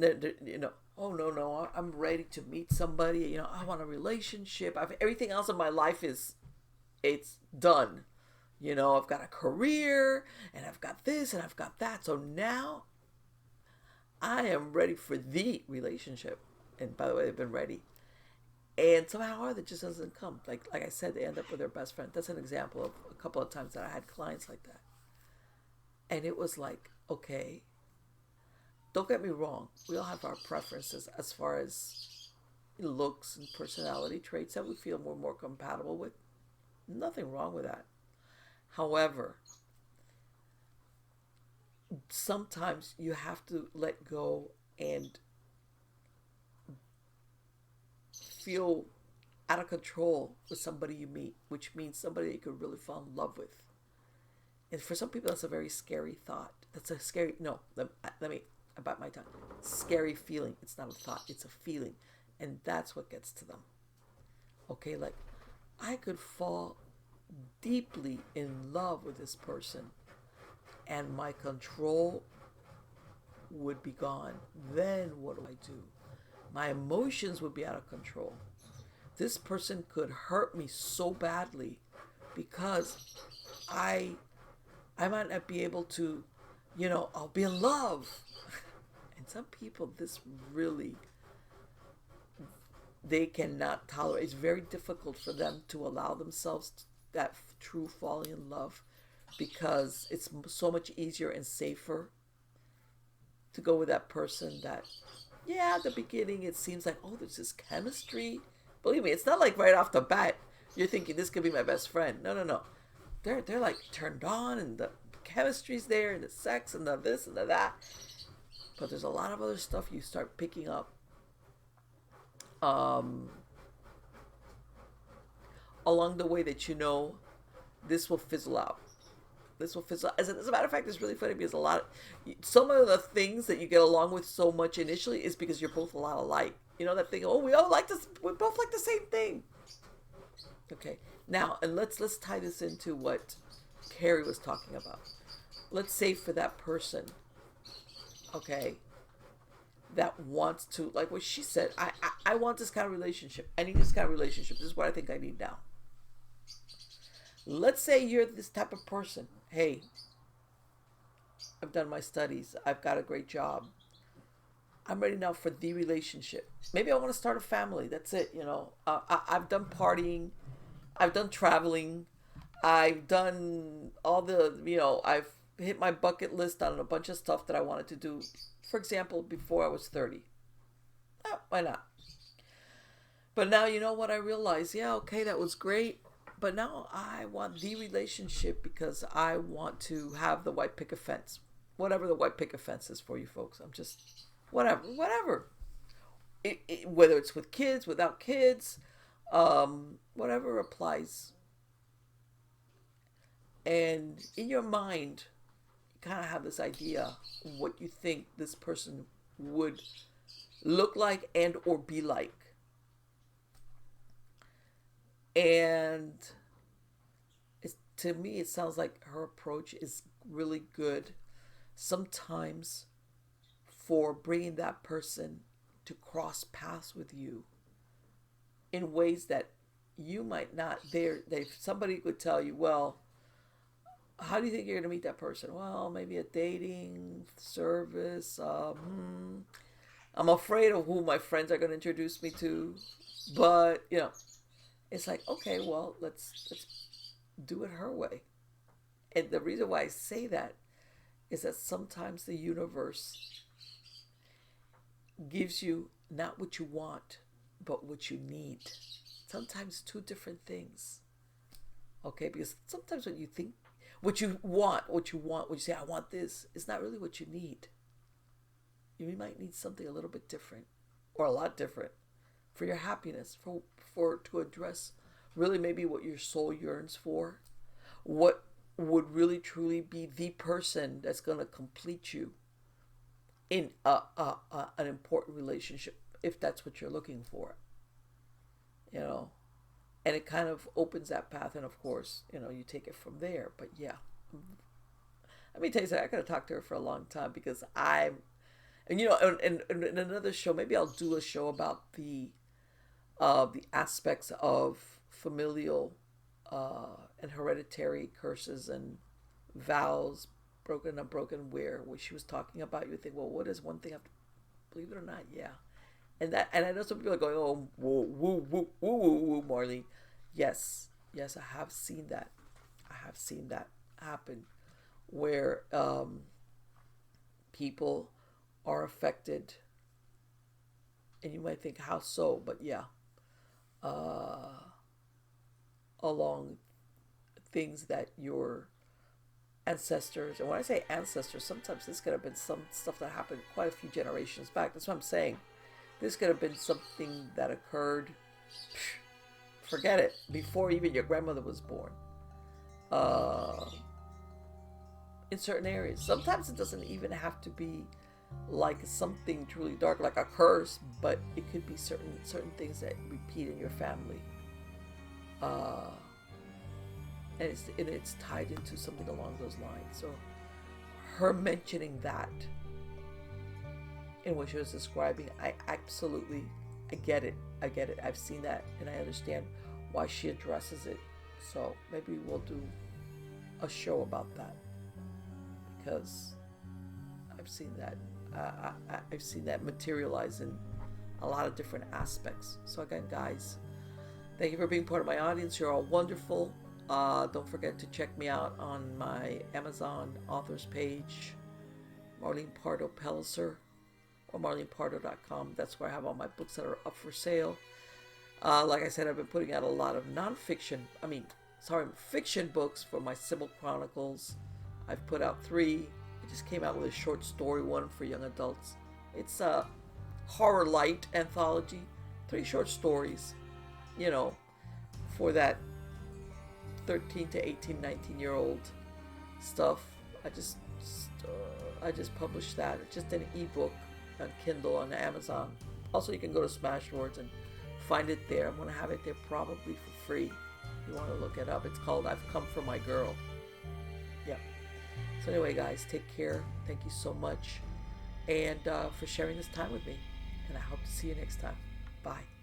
oh no, I'm ready to meet somebody. I want a relationship. Everything else in my life it's done. I've got a career and I've got this and I've got that. So now I am ready for the relationship. And by the way, they've been ready. And somehow or other, it just doesn't come. Like I said, they end up with their best friend. That's an example of a couple of times that I had clients like that. And it was like, okay, don't get me wrong. We all have our preferences as far as looks and personality traits that we feel we're more compatible with. Nothing wrong with that. However, sometimes you have to let go and feel out of control with somebody you meet, which means somebody you could really fall in love with. And for some people, that's a very scary thought. That's a scary, no, let me, I bite my tongue. Scary feeling. It's not a thought, it's a feeling. And that's what gets to them. Okay, like, I could fall deeply in love with this person and my control would be gone. Then what do? My emotions would be out of control. This person could hurt me so badly because I might not be able to, I'll be in love. And some people, this really, they cannot tolerate. It's very difficult for them to allow themselves that true falling in love because it's so much easier and safer to go with that person that, yeah, at the beginning it seems like, oh, there's this chemistry. Believe me, it's not like right off the bat you're thinking this could be my best friend. No, no, no. They're like turned on, and the chemistry's there, and the sex, and the this and the that. But there's a lot of other stuff you start picking up. Along the way that this will fizzle out. This will fizzle out. As a matter of fact, it's really funny because some of the things that you get along with so much initially is because you're both a lot alike. You know that thing, oh, we both like the same thing. Okay, now, and let's tie this into what Kerri was talking about. Let's say for that person, okay, that wants to, like what she said, I want this kind of relationship. I need this kind of relationship. This is what I think I need now. Let's say you're this type of person. Hey, I've done my studies. I've got a great job. I'm ready now for the relationship. Maybe I want to start a family. That's it. I've done partying. I've done traveling. I've done I've hit my bucket list on a bunch of stuff that I wanted to do. For example, before I was 30. Why not? But now, you know what I realized? Yeah, okay, that was great. But now I want the relationship because I want to have the white picket fence. Whatever the white picket fence is for you folks. I'm just, whatever. Whether it's with kids, without kids, whatever applies. And in your mind, you kind of have this idea of what you think this person would look like and or be like. And to me, it sounds like her approach is really good sometimes for bringing that person to cross paths with you in ways that you might not. Somebody could tell you, well, how do you think you're going to meet that person? Well, maybe a dating service. I'm afraid of who my friends are going to introduce me to. But, it's like, okay, well, let's do it her way. And the reason why I say that is that sometimes the universe gives you not what you want, but what you need. Sometimes two different things. Okay, because sometimes when you think what you want, when you say, I want this, it's not really what you need. You might need something a little bit different or a lot different for your happiness, for to address really maybe what your soul yearns for, what would really truly be the person that's going to complete you in an important relationship, if that's what you're looking for. And it kind of opens that path, and of course, you take it from there. But yeah, let me tell you something. I could have talked to her for a long time because in another show, maybe I'll do a show about the aspects of familial and hereditary curses and vows, broken, unbroken, where she was talking about. You would think, well, what is one thing? Believe it or not, yeah. And I know some people are going, oh, woo, woo, woo, woo, woo, woo, Marley. Yes, I have seen that. I have seen that happen, where people are affected, and you might think, how so? But yeah. Along things that your ancestors, and when I say ancestors, sometimes this could have been some stuff that happened quite a few generations back. That's what I'm saying. This could have been something that occurred, forget it, before even your grandmother was born. In certain areas. Sometimes it doesn't even have to be like something truly dark, like a curse, but it could be certain things that repeat in your family. And it's tied into something along those lines. So her mentioning that in what she was describing, I get it. I've seen that, and I understand why she addresses it. So maybe we'll do a show about that, because I've seen that. I've seen that materialize in a lot of different aspects. So again, guys, thank you for being part of my audience. You're all wonderful. Don't forget to check me out on my Amazon authors page. Marlene Pardo Pellicer, or marlenepardo.com. That's where I have all my books that are up for sale. Like I said, I've been putting out a lot of fiction books for my Sybil Chronicles. I've put out 3. I just came out with a short story one for young adults. It's a horror light anthology. 3 short stories, for that 13 to 18, 19-year-old stuff. I just published that. It's just an ebook on Kindle on Amazon. Also, you can go to Smashwords and find it there. I'm going to have it there probably for free. If you want to look it up. It's called I've Come for My Girl. Yeah. So anyway, guys, take care. Thank you so much. And for sharing this time with me. And I hope to see you next time. Bye.